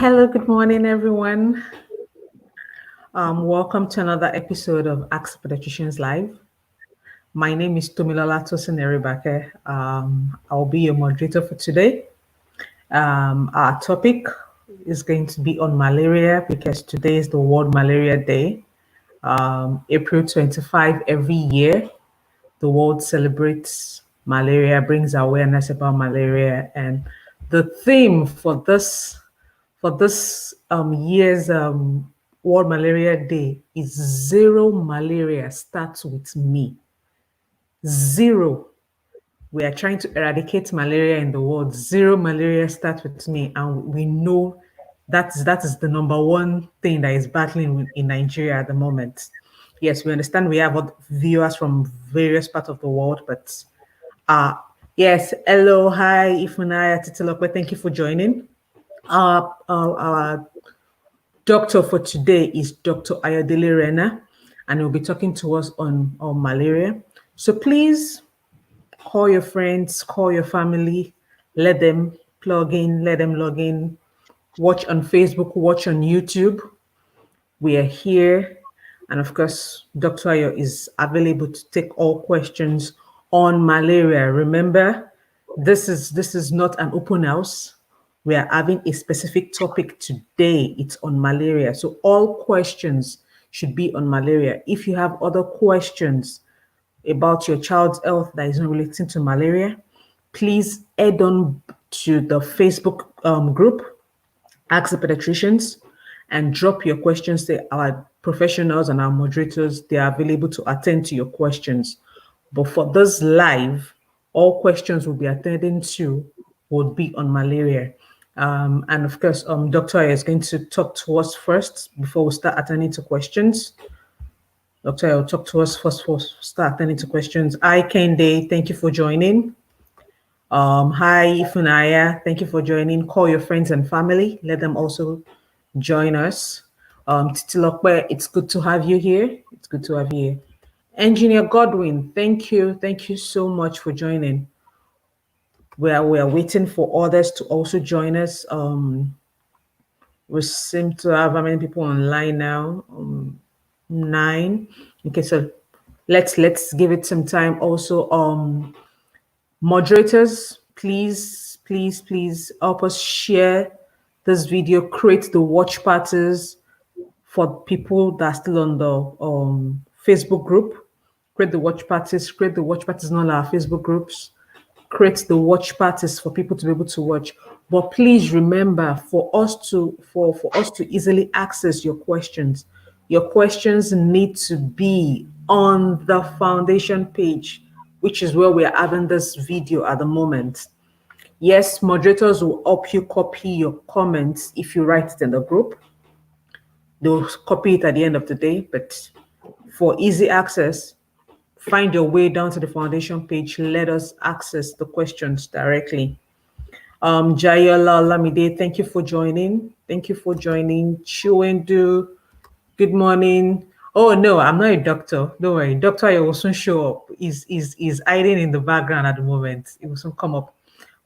Hello, good morning, everyone. Welcome to another episode of Ask Paediatricians Live. My name is Tomilola Tosin-Eribake. I'll be your moderator for today. Our topic is going to be on malaria because today is the World Malaria Day. April 25 every year, the world celebrates malaria, brings awareness about malaria, and the theme for this year's World Malaria Day is Zero Malaria Starts With Me. Zero. We are trying to eradicate malaria in the world. Zero malaria starts with me, and we know that is the number one thing that is battling in Nigeria at the moment. Yes, we understand we have viewers from various parts of the world, but yes, hello, hi, Ifunaya Titilope, thank you for joining. Our doctor for today is Dr. Ayodele Renner, and he'll be talking to us on malaria. So please call your friends, call your family, let them plug in, let them log in, watch on Facebook, watch on YouTube. We are here. And of course, Dr. Ayo is available to take all questions on malaria. Remember, this is not an open house. We are having a specific topic today. It's on malaria. So all questions should be on malaria. If you have other questions about your child's health that is not relating to malaria, please head on to the Facebook group, Ask the Pediatricians, and drop your questions there. Our professionals and our moderators, they are available to attend to your questions. But for this live, all questions will be attended to would be on malaria. And of course, Dr. Aya is going to talk to us first before we start attending to questions. Dr. Aya will talk to us first before we start attending to questions. Hi, Kende, thank you for joining. Hi, Ifunaya, thank you for joining. Call your friends and family. Let them also join us. Titilope, it's good to have you here. It's good to have you here. Engineer Godwin, thank you. Thank you so much for joining. We are waiting for others to also join us. We seem to have how many people online now? 9. Okay, so let's give it some time. Also, moderators, please help us share this video, create the watch parties for people that are still on the Facebook group. Create the watch parties in all our Facebook groups. Create the watch parties for people to be able to watch. But please remember, for us to easily access your questions need to be on the foundation page, which is where we are having this video at the moment. Yes, moderators will help you copy your comments if you write it in the group. They'll copy it at the end of the day, but for easy access, find your way down to the foundation page. Let us access the questions directly. Jayola Lamide, thank you for joining. Thank you for joining. Chuendu, good morning. Oh no, I'm not a doctor. Don't worry. Doctor, I will soon show up. Is hiding in the background at the moment. It will soon come up.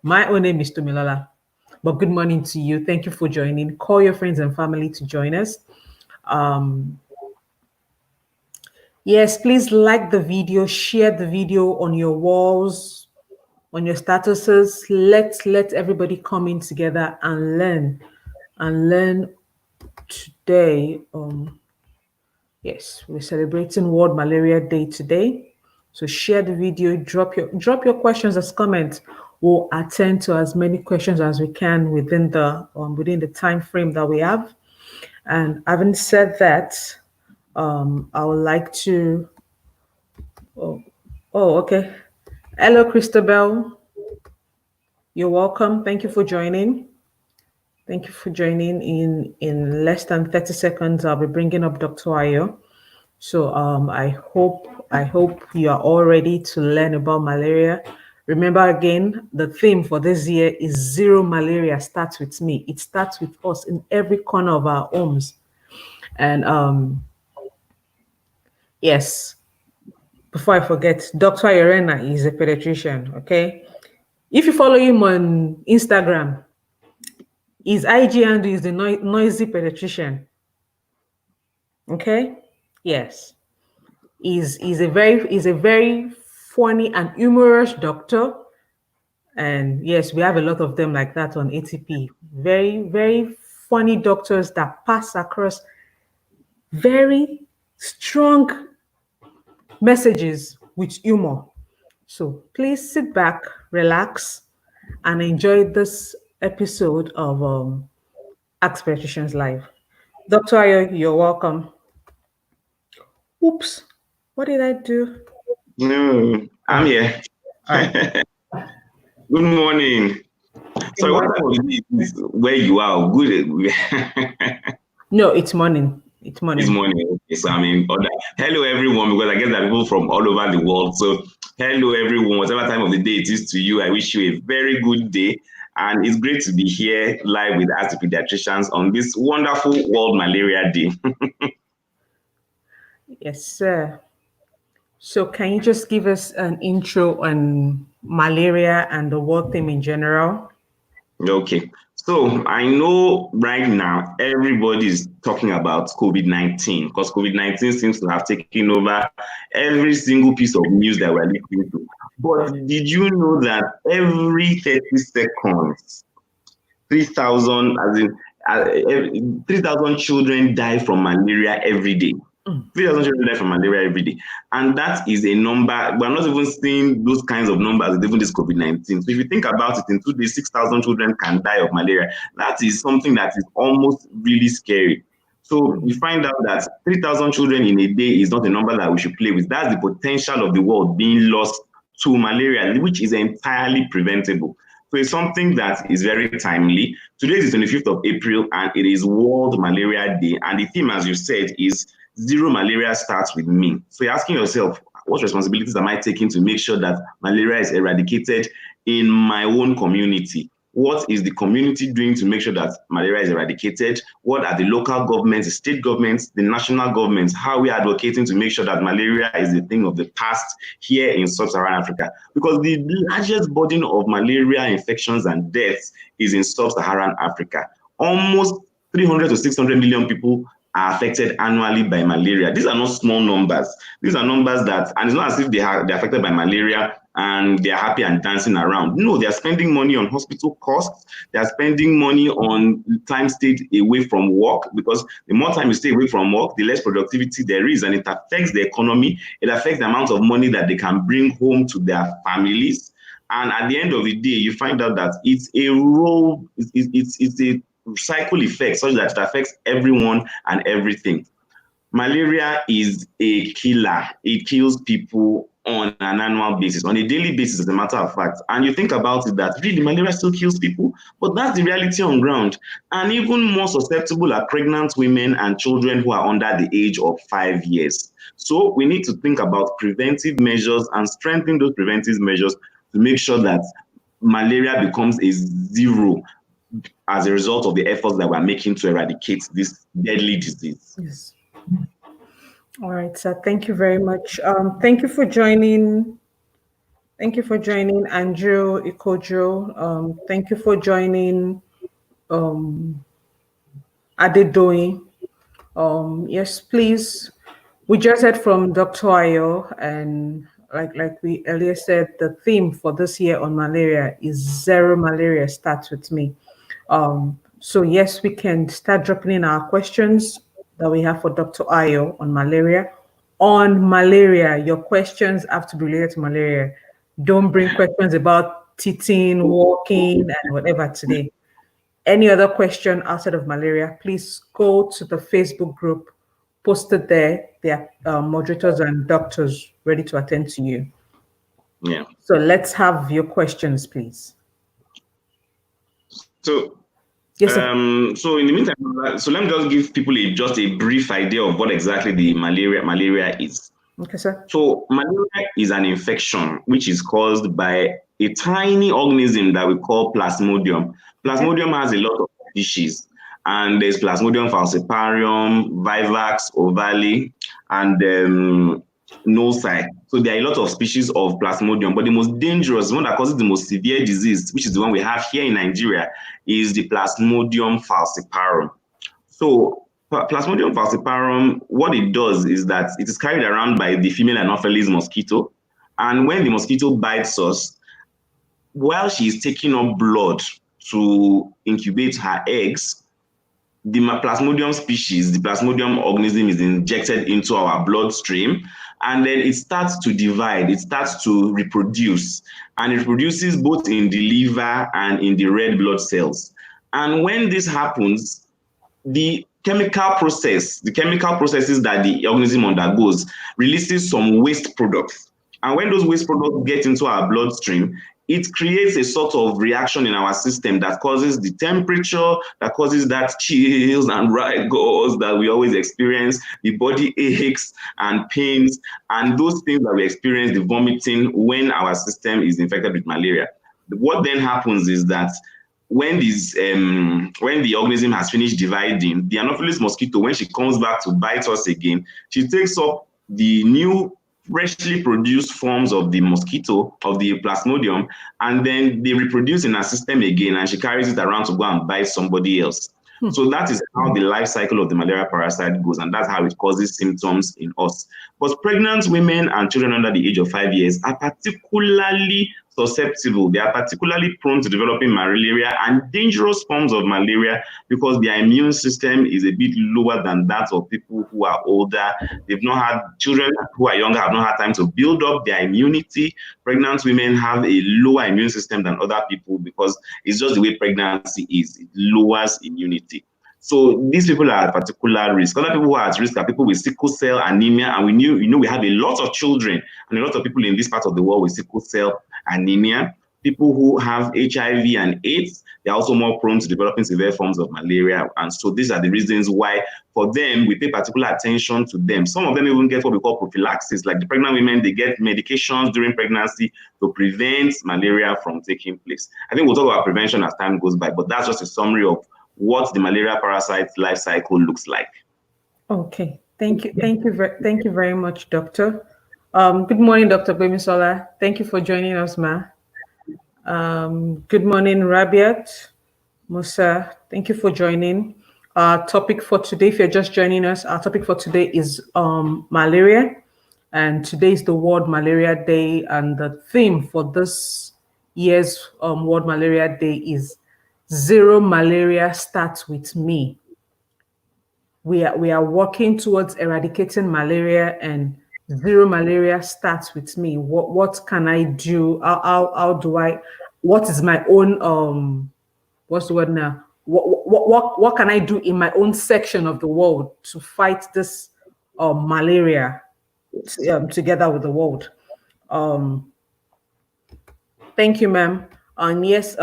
My own name is Tomilola. But good morning to you. Thank you for joining. Call your friends and family to join us. Yes, please like the video, share the video on your walls, on your statuses. Let everybody come in together and learn today. Yes, we're celebrating World Malaria Day today. So share the video, drop your questions as comments. We'll attend to as many questions as we can within the time frame that we have. And having said that, I would like to. Oh, okay. Hello, Christabel. You're welcome. Thank you for joining. Thank you for joining. In less than 30 seconds, I'll be bringing up Dr. Ayo. So I hope you are all ready to learn about malaria. Remember again, the theme for this year is Zero Malaria Starts With Me. It starts with us in every corner of our homes. And yes, before I forget, Dr. Renner is a pediatrician, okay? If you follow him on Instagram, His IG handle is the noisy pediatrician. Okay? Yes. He's a very funny and humorous doctor. And yes, we have a lot of them like that on ATP. Very, very funny doctors that pass across very strong messages with humor. So please sit back, relax, and enjoy this episode of Ask Pediatricians Live. Dr. Ayo, you're welcome. Oops, what did I do? No, All I'm right, here. all right. Good morning. Good Sorry, what morning. time of the day is where you are? Good. No, it's morning. It's It's morning. morning. Okay, so I'm in order. Hello, everyone, because I guess there are people from all over the world. So, hello, everyone. Whatever time of the day it is to you, I wish you a very good day. And it's great to be here live with Ask the Pediatricians on this wonderful World Malaria Day. Yes, sir. So can you just give us an intro on malaria and the world theme in general? Okay. So I know right now everybody is talking about COVID-19 because COVID-19 seems to have taken over every single piece of news that we're listening to. But did you know that every 30 seconds, 3,000, as in 3,000 children die from malaria every day? 3,000 children die from malaria every day. And that is a number, we're not even seeing those kinds of numbers with even this COVID-19. So if you think about it, in 2 days, 6,000 children can die of malaria. That is something that is almost really scary. So we find out that 3,000 children in a day is not a number that we should play with. That's the potential of the world being lost to malaria, which is entirely preventable. So it's something that is very timely. Today is the 25th of April and it is World Malaria Day. And the theme, as you said, is zero malaria starts with me. So you're asking yourself, what responsibilities am I taking to make sure that malaria is eradicated in my own community? What is the community doing to make sure that malaria is eradicated? What are the local governments, the state governments, the national governments? How are we advocating to make sure that malaria is a thing of the past here in sub-Saharan Africa? Because the largest burden of malaria infections and deaths is in sub-Saharan Africa. Almost 300 to 600 million people are affected annually by malaria. These are not small numbers. These are numbers that, and it's not as if they're affected by malaria and they're happy and dancing around. No, they're spending money on hospital costs. They're spending money on time stayed away from work, because the more time you stay away from work, the less productivity there is, and it affects the economy. It affects the amount of money that they can bring home to their families. And at the end of the day, you find out that it's a role, it's a cycle effect such that it affects everyone and everything. Malaria is a killer. It kills people on an annual basis, on a daily basis, as a matter of fact. And you think about it, that really malaria still kills people, but that's the reality on ground. And even more susceptible are pregnant women and children who are under the age of 5 years. So we need to think about preventive measures and strengthen those preventive measures to make sure that malaria becomes a zero as a result of the efforts that we're making to eradicate this deadly disease. Yes. All right, sir. Thank you very much. Thank you for joining. Thank you for joining, Andrew Ikojo. Thank you for joining, Adedoyin. Yes, please. We just heard from Dr. Ayo, and like we earlier said, the theme for this year on malaria is zero malaria starts with me. So yes, we can start dropping in our questions that we have for Dr. Ayo on malaria. On malaria, your questions have to be related to malaria. Don't bring questions about teething, walking, and whatever today. Any other question outside of malaria, please go to the Facebook group posted there. There are moderators and doctors ready to attend to you. Yeah. So let's have your questions, please. So, Yes, sir. so in the meantime, so let me just give people just a brief idea of what exactly the malaria is. Okay, sir. So malaria is an infection which is caused by a tiny organism that we call Plasmodium. Plasmodium has a lot of species, and there's Plasmodium falciparum, vivax, ovale, and nosci. So there are a lot of species of Plasmodium, but the most dangerous, the one that causes the most severe disease, which is the one we have here in Nigeria, is the Plasmodium falciparum. So Plasmodium falciparum, what it does is that it is carried around by the female Anopheles mosquito. And when the mosquito bites us, while she is taking up blood to incubate her eggs, the Plasmodium species, the Plasmodium organism is injected into our bloodstream, and then it starts to divide, it starts to reproduce, and it reproduces both in the liver and in the red blood cells. And when this happens, the chemical processes that the organism undergoes releases some waste products. And when those waste products get into our bloodstream, it creates a sort of reaction in our system that causes the temperature, that causes that chills and rigors that we always experience, the body aches and pains, and those things that we experience, the vomiting, when our system is infected with malaria. What then happens is that when the organism has finished dividing, the Anopheles mosquito, when she comes back to bite us again, she takes up the new freshly produced forms of the mosquito, of the Plasmodium, and then they reproduce in her system again, and she carries it around to go and bite somebody else. So that is how the life cycle of the malaria parasite goes, and that's how it causes symptoms in us. But pregnant women and children under the age of 5 years are particularly susceptible. They are particularly prone to developing malaria and dangerous forms of malaria because their immune system is a bit lower than that of people who are older. They've not had, children who are younger have not had time to build up their immunity. Pregnant women have a lower immune system than other people because it's just the way pregnancy is. It lowers immunity. So these people are at particular risk. Other people who are at risk are people with sickle cell anemia, and we have a lot of children and a lot of people in this part of the world with sickle cell anemia. People who have HIV and AIDS, they're also more prone to developing severe forms of malaria. And so these are the reasons why, for them, we pay particular attention to them. Some of them even get what we call prophylaxis, like the pregnant women, they get medications during pregnancy to prevent malaria from taking place. I think we'll talk about prevention as time goes by, but that's just a summary of what the malaria parasite life cycle looks like. Okay, thank you, thank you very much, Doctor. Good morning, Dr. Bemisola. Thank you for joining us, ma. Good morning, Rabiat Musa. Thank you for joining. Our topic for today, if you're just joining us, our topic for today is malaria, and today is the World Malaria Day, and the theme for this year's World Malaria Day is Zero Malaria Starts With Me. We are working towards eradicating malaria, and zero malaria starts with me. What can I do? How do I? What is my own what's the word now? What can I do in my own section of the world to fight this malaria together with the world? Thank you, ma'am. Yes,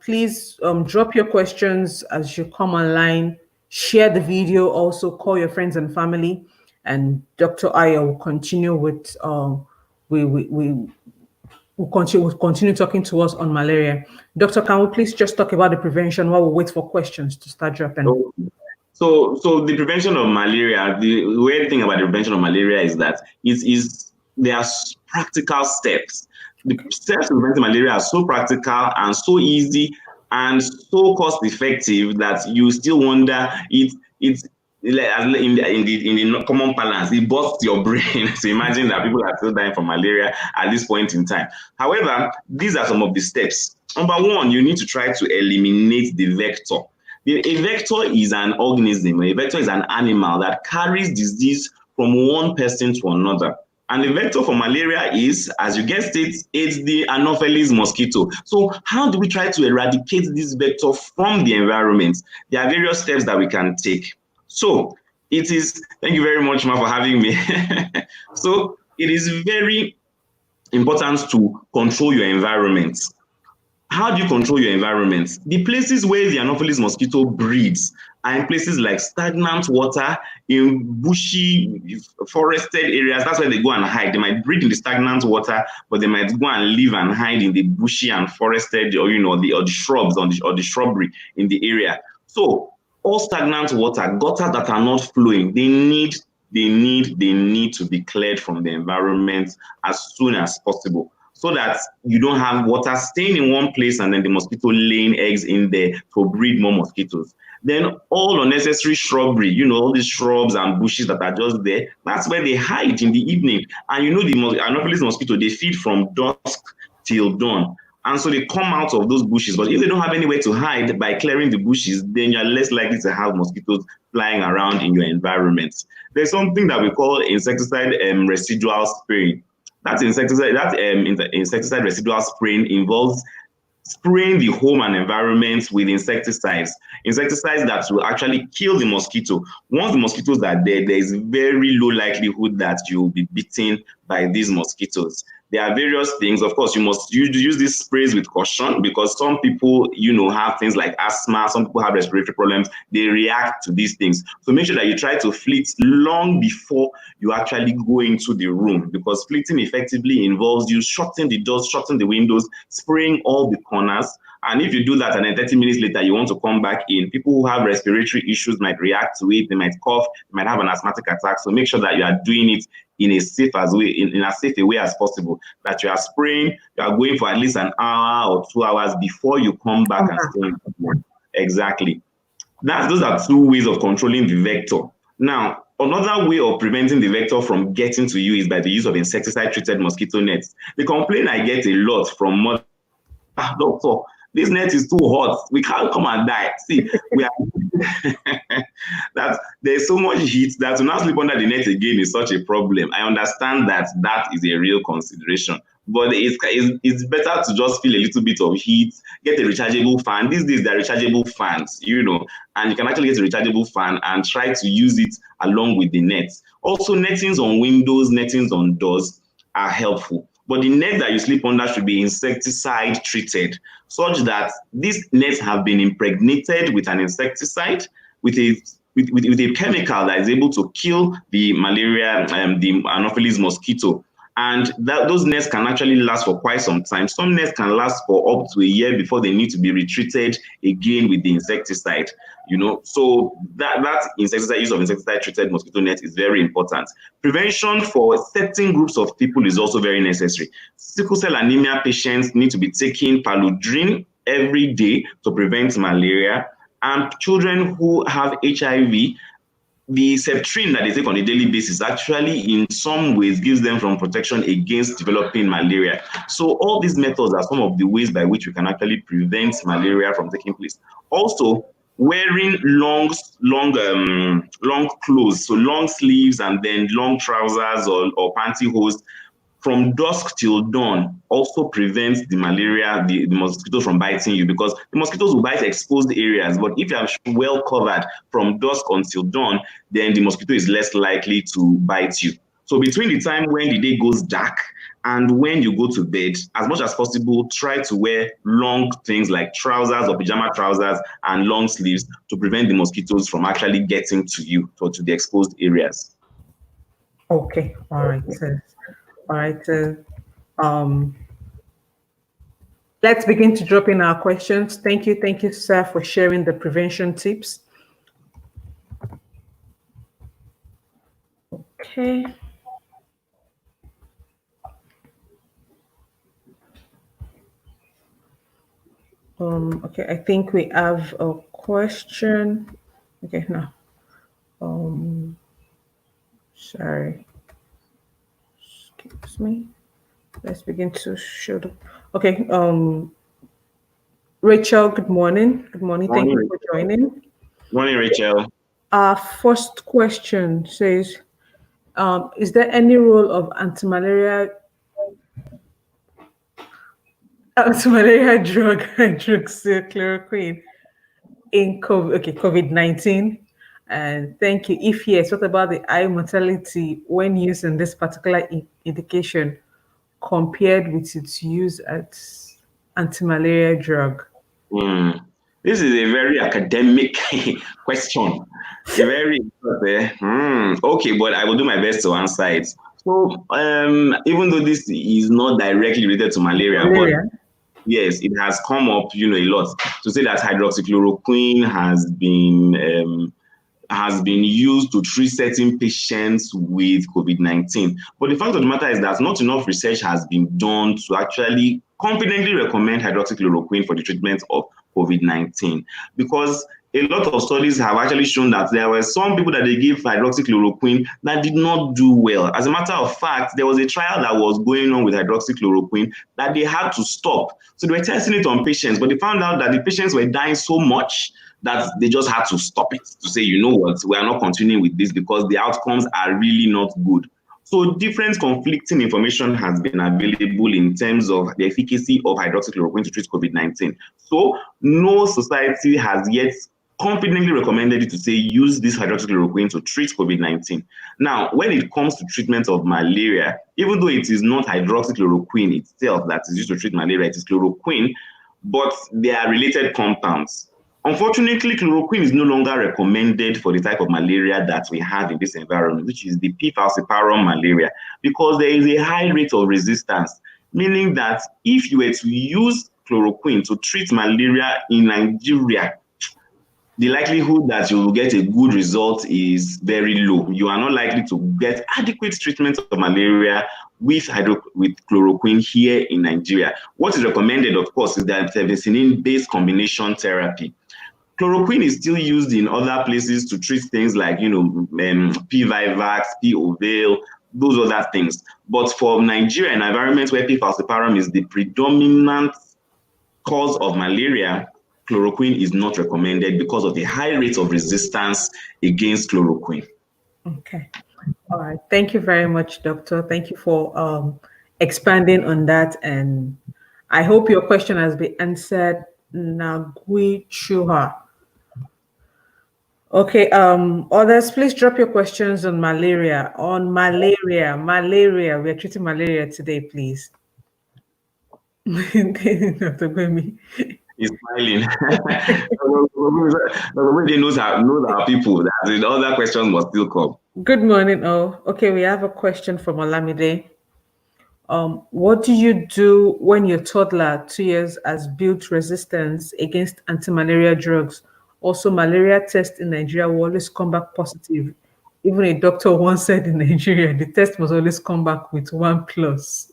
please drop your questions as you come online. Share the video. Also, call your friends and family. And Dr. Ayo will continue with we'll continue talking to us on malaria. Doctor, can we please just talk about the prevention while we wait for questions to start dropping? So the prevention of malaria, the weird thing about the prevention of malaria is that there are practical steps. The steps to prevent malaria are so practical and so easy and so cost effective that you still wonder it's in the common balance, it busts your brain to imagine that people are still dying from malaria at this point in time. However, these are some of the steps. Number one, you need to try to eliminate the vector. A vector is an organism, a vector is an animal that carries disease from one person to another. And the vector for malaria is, as you guessed it, it's the Anopheles mosquito. So how do we try to eradicate this vector from the environment? There are various steps that we can take. So it is, thank you very much, Ma, for having me. So it is very important to control your environment. How do you control your environment? The places where the Anopheles mosquito breeds are in places like stagnant water, in bushy, forested areas. That's where they go and hide. They might breed in the stagnant water, but they might go and live and hide in the bushy and forested, or the shrubs or the shrubbery in the area. So all stagnant water, gutters that are not flowing, they need they need to be cleared from the environment as soon as possible, so that you don't have water staying in one place and then the mosquito laying eggs in there to breed more mosquitoes. Then all unnecessary shrubbery, all these shrubs and bushes that are just there, that's where they hide in the evening. And the Anopheles mosquito, they feed from dusk till dawn. And so they come out of those bushes. But if they don't have anywhere to hide by clearing the bushes, then you're less likely to have mosquitoes flying around in your environment. There's something that we call insecticide residual spraying. Insecticide residual spraying involves spraying the home and environment with insecticides that will actually kill the mosquito. Once the mosquitoes are there, there is very low likelihood that you will be bitten by these mosquitoes. There are various things. Of course, you must use these sprays with caution, because some people, have things like asthma, some people have respiratory problems, they react to these things. So make sure that you try to fleet long before you actually go into the room, because fleeting effectively involves you shutting the doors, shutting the windows, spraying all the corners. And if you do that and then 30 minutes later you want to come back in, people who have respiratory issues might react to it, they might cough, they might have an asthmatic attack. So make sure that you are doing it in as safe a way as possible, that you are spraying, you are going for at least an hour or 2 hours before you come back and stay in the room. Exactly. Those are two ways of controlling the vector. Now, another way of preventing the vector from getting to you is by the use of insecticide-treated mosquito nets. The complaint I get a lot from mothers, doctor, this net is too hot. We can't come and die. See, we are that there's so much heat that to now sleep under the net again is such a problem. I understand that is a real consideration, but it's better to just feel a little bit of heat, get a rechargeable fan. These days there are rechargeable fans, and you can actually get a rechargeable fan and try to use it along with the nets. Also, nettings on windows, nettings on doors are helpful. But the net that you sleep under should be insecticide treated, such that these nets have been impregnated with an insecticide, with a chemical that is able to kill the malaria, the Anopheles mosquito. And those nets can actually last for quite some time. Some nets can last for up to a year before they need to be retreated again with the insecticide. So that use of insecticide treated mosquito net is very important. Prevention for certain groups of people is also very necessary. Sickle cell anemia patients need to be taking paludrin every day to prevent malaria, and children who have HIV, the septrin that they take on a daily basis actually in some ways gives them from protection against developing malaria. So all these methods are some of the ways by which we can actually prevent malaria from taking place. Also, wearing long clothes, so long sleeves and then long trousers or pantyhose from dusk till dawn also prevents the malaria, the mosquitoes from biting you, because the mosquitoes will bite exposed areas. But if you are well covered from dusk until dawn, then the mosquito is less likely to bite you. So between the time when the day goes dark and when you go to bed, as much as possible, try to wear long things like trousers or pajama trousers and long sleeves to prevent the mosquitoes from actually getting to you or to the exposed areas. Okay, all right. All right. Um, let's begin to drop in our questions. Thank you, sir, for sharing the prevention tips. Okay. Okay, I think we have a question. Okay, now. Sorry. Excuse me. Let's begin to show the. Okay. Rachel, good morning. Good morning. Thank you for joining. Morning, Rachel. Our first question says, is there any role of anti-malaria drug, hydroxychloroquine in COVID-19? And thank you. If yes, what about the high mortality when used in this particular indication compared with its use as anti-malaria drug? This is a very academic question. Okay, but I will do my best to answer it. So, even though this is not directly related to malaria, but yes, it has come up, a lot to say that hydroxychloroquine has been has been used to treat certain patients with COVID-19. But the fact of the matter is that not enough research has been done to actually confidently recommend hydroxychloroquine for the treatment of COVID-19, because a lot of studies have actually shown that there were some people that they give hydroxychloroquine that did not do well. As a matter of fact, there was a trial that was going on with hydroxychloroquine that they had to stop. So they were testing it on patients, but they found out that the patients were dying so much that they just had to stop it, to say, you know what, we are not continuing with this because the outcomes are really not good. So different conflicting information has been available in terms of the efficacy of hydroxychloroquine to treat COVID-19. So no society has yet confidently recommended it to say use this hydroxychloroquine to treat COVID-19. Now, when it comes to treatment of malaria, even though it is not hydroxychloroquine itself that is used to treat malaria, it is chloroquine, but they are related compounds. Unfortunately, chloroquine is no longer recommended for the type of malaria that we have in this environment, which is the P. falciparum malaria, because there is a high rate of resistance, meaning that if you were to use chloroquine to treat malaria in Nigeria, the likelihood that you will get a good result is very low. You are not likely to get adequate treatment of malaria with chloroquine here in Nigeria. What is recommended, of course, is that penicillin-based combination therapy. Chloroquine is still used in other places to treat things like, P. vivax, P. ovale, those other things. But for Nigeria, an environment where P. falciparum is the predominant cause of malaria, chloroquine is not recommended because of the high rate of resistance against chloroquine. Okay. All right. Thank you very much, Doctor. Thank you for expanding on that. And I hope your question has been answered. Nagui Chuha. Okay, others, please drop your questions on malaria. Malaria. We're treating malaria today, please. Dr. Gwemi. He's smiling. Nobody knows our people. The other questions must still come. Good morning. Oh, okay. We have a question from Olamide. What do you do when your toddler, 2 years, has built resistance against anti-malaria drugs? Also, malaria tests in Nigeria will always come back positive. Even a doctor once said in Nigeria, the test must always come back with 1+.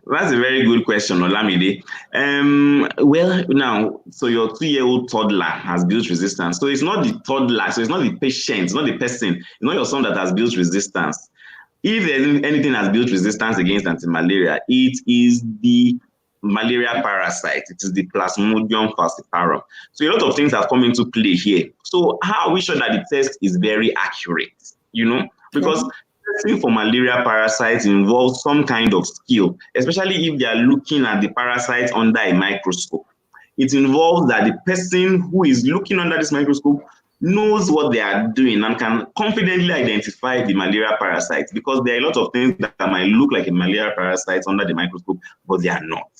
That's a very good question, Olamide. Well, now, so your 2-year-old toddler has built resistance. So it's not the toddler, so it's not the patient, it's not the person, it's not your son that has built resistance. If anything has built resistance against anti-malaria, it is the malaria parasite. It is the Plasmodium falciparum. So a lot of things have come into play here. So how are we sure that the test is very accurate? Because testing for malaria parasites involves some kind of skill, especially if they are looking at the parasite under a microscope. It involves that the person who is looking under this microscope knows what they are doing and can confidently identify the malaria parasite, because there are a lot of things that might look like a malaria parasite under the microscope, but they are not.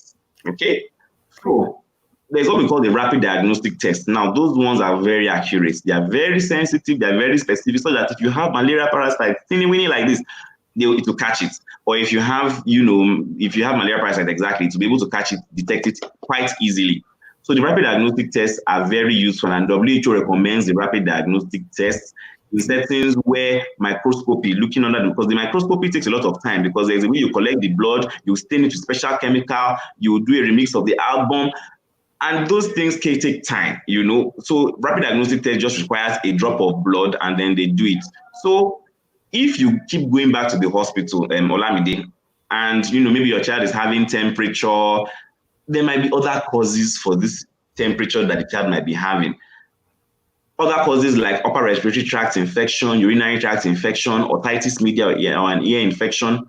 Okay? So there's what we call the rapid diagnostic test. Now, those ones are very accurate. They are very sensitive. They are very specific, so that if you have malaria parasite teeny-weeny like this, it will catch it. Or if you have, if you have malaria parasite exactly, to be able to catch it, detect it quite easily. So the rapid diagnostic tests are very useful, and WHO recommends the rapid diagnostic tests in settings where microscopy, looking under, because the microscopy takes a lot of time, because there's a way you collect the blood, you stain it with special chemical, you do a remix of the album, and those things can take time, So rapid diagnostic test just requires a drop of blood and then they do it. So if you keep going back to the hospital, Olamide, and maybe your child is having temperature, there might be other causes for this temperature that the child might be having. Other causes like upper respiratory tract infection, urinary tract infection, otitis media or an ear infection.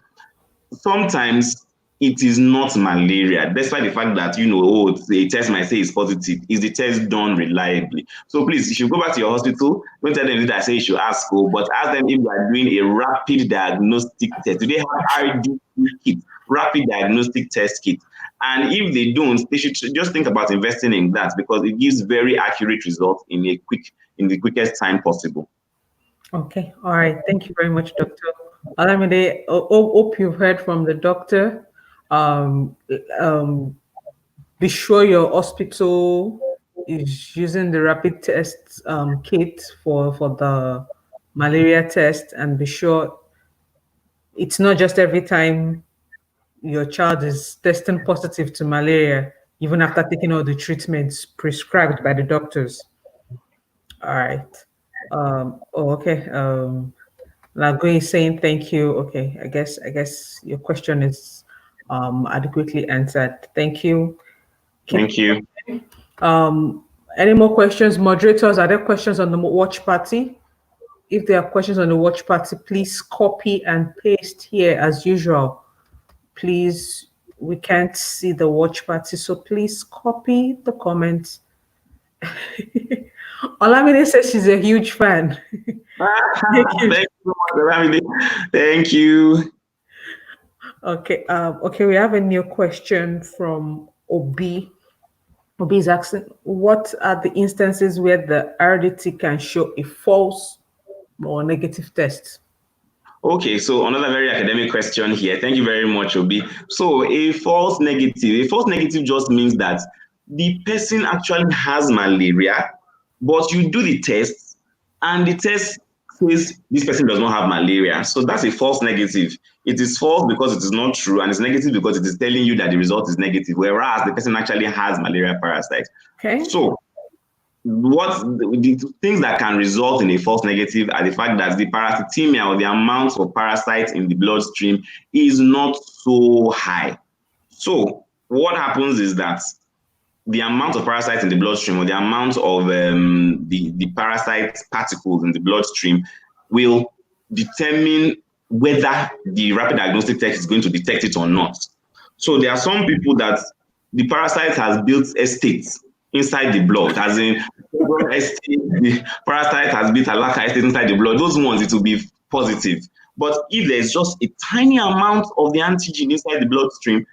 Sometimes it is not malaria, despite the fact that, a test might say it's positive. Is the test done reliably? So please, if you go back to your hospital, don't tell them that I say you should ask, but ask them if they are doing a rapid diagnostic test. Do they have RDT kit, rapid diagnostic test kit? And if they don't, they should just think about investing in that, because it gives very accurate results in the quickest time possible. Okay. All right. Thank you very much, Doctor. Olamide, hope you've heard from the doctor. Be sure your hospital is using the rapid test kit for the malaria test, and be sure it's not just every time your child is testing positive to malaria, even after taking all the treatments prescribed by the doctors. All right. Okay. Lagoy is saying thank you. Okay. I guess your question is adequately answered. Thank you. Keep Thank you. um any more questions, moderators? Are there questions on the watch party? If there are questions on the watch party, please copy and paste here as usual. Please, we can't see the watch party, so please copy the comments. Olamide says she's a huge fan. Thank you. Thank you so much, Olamide. Thank you. Okay, okay, we have a new question from Obi. Obi is asking, what are the instances where the RDT can show a false or negative test? Okay, so another very academic question here. Thank you very much, Obi. So a false negative just means that the person actually has malaria, but you do the test and the test says this person does not have malaria. So that's a false negative. It is false because it is not true, and it's negative because it is telling you that the result is negative, whereas the person actually has malaria parasite. Okay. So what the things that can result in a false negative are the fact that the parasitemia, or the amount of parasites in the bloodstream, is not so high. So what happens is that the amount of parasites in the bloodstream, or the amount of the parasite particles in the bloodstream, will determine whether the rapid diagnostic test is going to detect it or not. So there are some people that the parasite has built estates inside the blood, as in the parasite has built a laca estate inside the blood. Those ones, it will be positive. But if there's just a tiny amount of the antigen inside the bloodstream,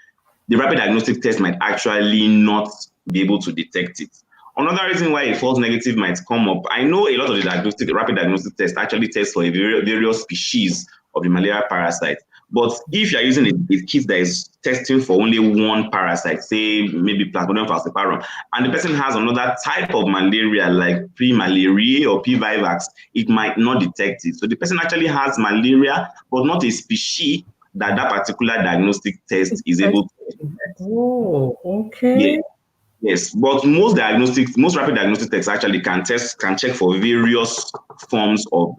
the rapid diagnostic test might actually not be able to detect it. Another reason why a false negative might come up, I know a lot of the rapid diagnostic tests actually test for a various species of the malaria parasite. But if you're using a kit that is testing for only one parasite, say maybe Plasmodium falciparum, and the person has another type of malaria like P-malaria or P-vivax, it might not detect it. So the person actually has malaria, but not a species that particular diagnostic test is able to detect. Oh, okay. Yeah. Yes, but most rapid diagnostic tests actually can check for various forms of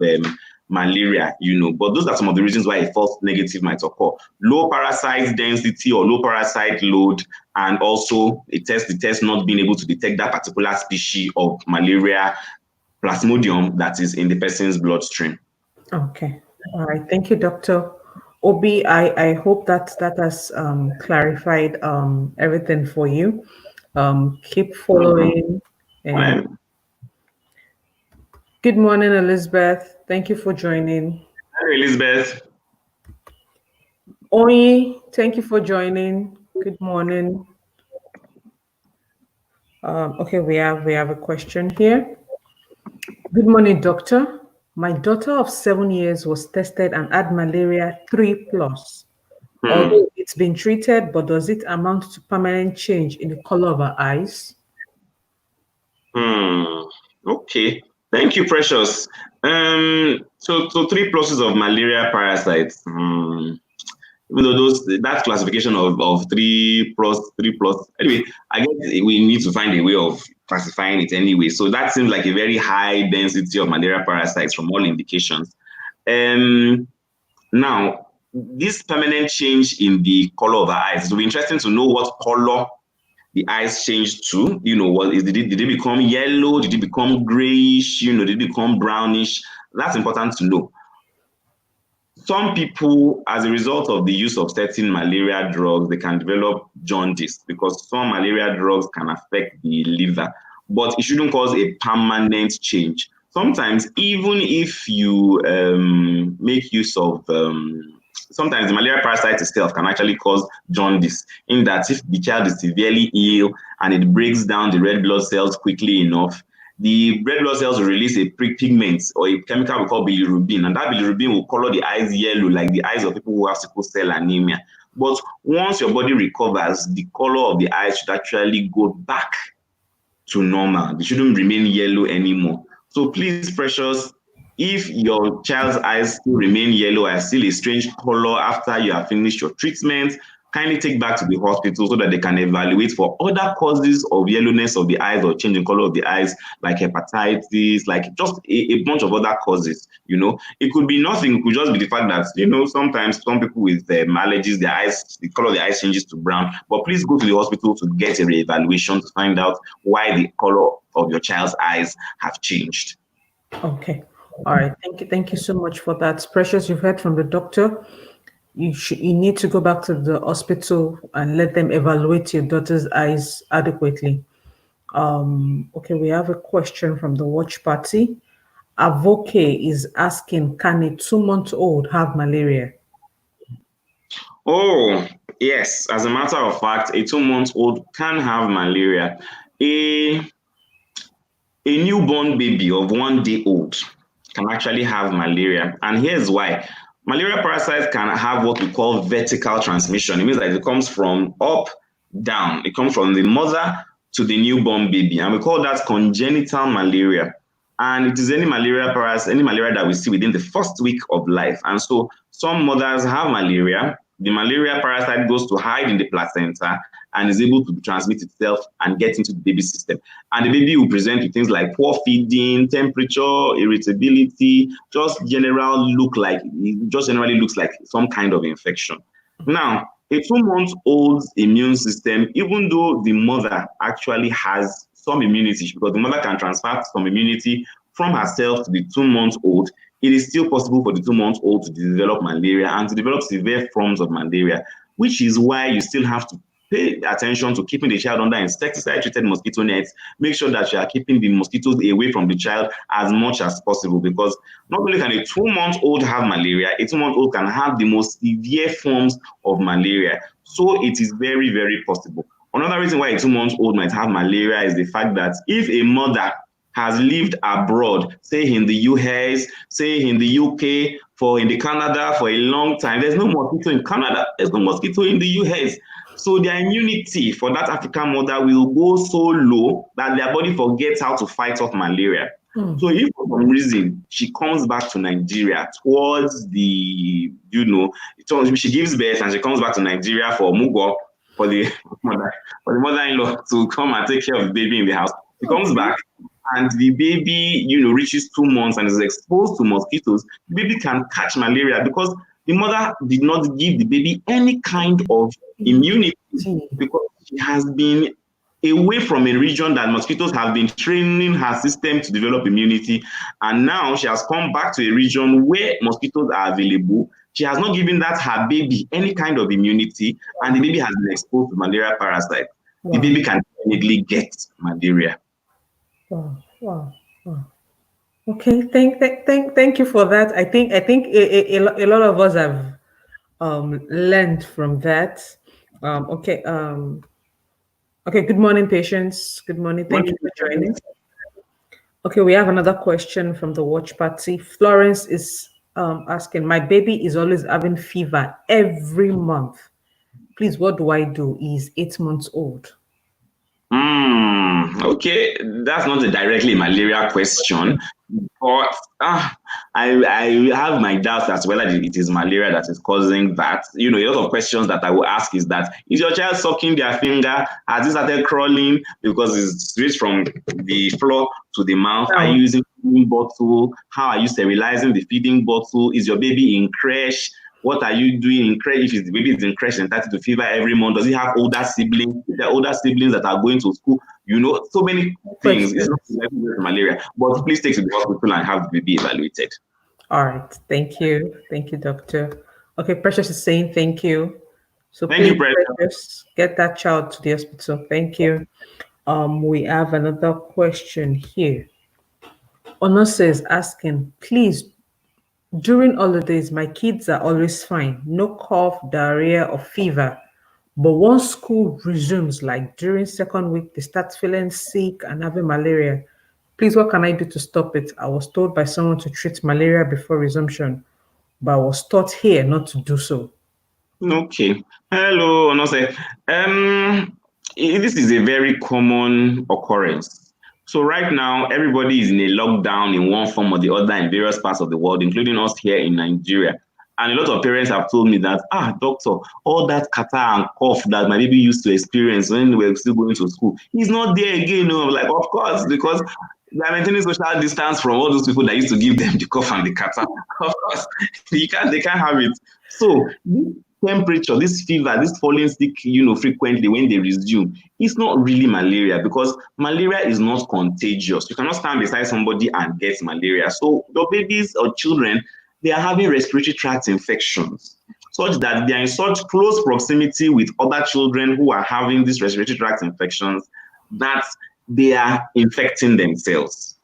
malaria, but those are some of the reasons why a false negative might occur. Low parasite density or low parasite load, and also the test not being able to detect that particular species of malaria Plasmodium that is in the person's bloodstream. Okay. All right. Thank you, Dr. Obi. I hope that has clarified everything for you. Keep following. And good morning, Elizabeth. Thank you for joining. Hi, Elizabeth. Oyi, thank you for joining. Good morning. Okay, we have a question here. Good morning, doctor. My daughter of 7 years was tested and had malaria 3+. Although it's been treated, but does it amount to permanent change in the color of her eyes? Okay. Thank you, Precious. So 3 pluses of malaria parasites. Even though that classification of 3+. Anyway, I guess we need to find a way of classifying it anyway. So that seems like a very high density of malaria parasites from all indications. Now, this permanent change in the color of the eyes, it will be interesting to know what color the eyes changed to. Did it become yellow? Did it become grayish? Did it become brownish? That's important to know. Some people, as a result of the use of certain malaria drugs, they can develop jaundice because some malaria drugs can affect the liver, but it shouldn't cause a permanent change. Sometimes, even if you make use of, sometimes the malaria parasite itself can actually cause jaundice, in that if the child is severely ill and it breaks down the red blood cells quickly enough, the red blood cells will release a pigment or a chemical we call bilirubin, and that bilirubin will color the eyes yellow, like the eyes of people who have sickle cell anemia. But once your body recovers, the color of the eyes should actually go back to normal. They shouldn't remain yellow anymore. So please, precious, if your child's eyes still remain yellow and still a strange color after you have finished your treatment, kindly take back to the hospital so that they can evaluate for other causes of yellowness of the eyes or change in color of the eyes, like hepatitis, like just a bunch of other causes. It could be nothing. It could just be the fact that, sometimes some people with allergies, their eyes, the color of the eyes changes to brown. But please go to the hospital to get a reevaluation to find out why the color of your child's eyes have changed. Okay. All right. Thank you so much for that. Precious, you've heard from the doctor. You need to go back to the hospital and let them evaluate your daughter's eyes adequately. Okay, we have a question from the watch party. Avoke is asking, can a 2-month-old have malaria? Oh, yes. As a matter of fact, a 2-month-old can have malaria. A newborn baby of 1 day old can actually have malaria. And here's why. Malaria parasites can have what we call vertical transmission. It means that it comes from up, down. It comes from the mother to the newborn baby. And we call that congenital malaria. And it is any malaria that we see within the first week of life. And so some mothers have malaria. The malaria parasite goes to hide in the placenta and is able to transmit itself and get into the baby's system. And the baby will present with things like poor feeding, temperature, irritability, just generally looks like some kind of infection. Now, a 2-month-old's immune system, even though the mother actually has some immunity, because the mother can transfer some immunity from herself to the 2-month-old, it is still possible for the 2-month-old to develop malaria and to develop severe forms of malaria, which is why you still have to pay attention to keeping the child under insecticide-treated mosquito nets. Make sure that you are keeping the mosquitoes away from the child as much as possible, because not only can a 2-month-old have malaria, a 2-month-old can have the most severe forms of malaria. So it is very, very possible. Another reason why a 2-month-old might have malaria is the fact that if a mother has lived abroad, say in the US, say in the UK, in the Canada for a long time, there's no mosquito in Canada, there's no mosquito in the US. So their immunity for that African mother will go so low that their body forgets how to fight off malaria. So if for some reason she comes back to Nigeria towards the, she gives birth and she comes back to Nigeria for Mugo, for the mother-in-law to come and take care of the baby in the house. She comes back and the baby, reaches 2 months and is exposed to mosquitoes, the baby can catch malaria because the mother did not give the baby any kind of immunity because she has been away from a region that mosquitoes have been training her system to develop immunity. And now she has come back to a region where mosquitoes are available. She has not given her baby any kind of immunity, and the baby has been exposed to malaria parasite. Wow. The baby can definitely get malaria. Wow. Okay, thank you for that. I think a lot of us have learned from that. Okay. Okay. Good morning, patients. Good morning. Thank you for joining. Okay, we have another question from the watch party. Florence is asking, my baby is always having fever every month. Please, what do I do? He's 8 months old. Okay, that's not a directly malaria question, but I have my doubts as to whether it is malaria that is causing that. A lot of questions that I will ask is that, is your child sucking their finger? Has it started crawling because it's straight from the floor to the mouth? Are you using feeding bottle? How are you sterilizing the feeding bottle? Is your baby in creche? What are you doing in creche? If the baby is in creche and entitled to fever every month, does he have older siblings? If there are older siblings that are going to school, so many things. It's not exactly malaria, but please take to the hospital and have the baby evaluated. All right. Thank you, doctor. Okay, Precious is saying thank you. So thank you, Precious, get that child to the hospital. Thank you. We have another question here. Onose is asking, please, during holidays, my kids are always fine. No cough, diarrhea, or fever. But once school resumes, like during second week, they start feeling sick and having malaria. Please, what can I do to stop it? I was told by someone to treat malaria before resumption, but I was taught here not to do so. Okay. Hello, Onose. this is a very common occurrence. So right now, everybody is in a lockdown in one form or the other in various parts of the world, including us here in Nigeria. And a lot of parents have told me that, doctor, all that catarrh and cough that my baby used to experience when we were still going to school, he's not there again. No, like, of course, because they are maintaining social distance from all those people that used to give them the cough and the catarrh. Of course, they can't have it. So this temperature, this fever, this falling sick, frequently when they resume, it's not really malaria because malaria is not contagious. You cannot stand beside somebody and get malaria. So your babies or children, they are having respiratory tract infections such that they are in such close proximity with other children who are having these respiratory tract infections that they are infecting themselves.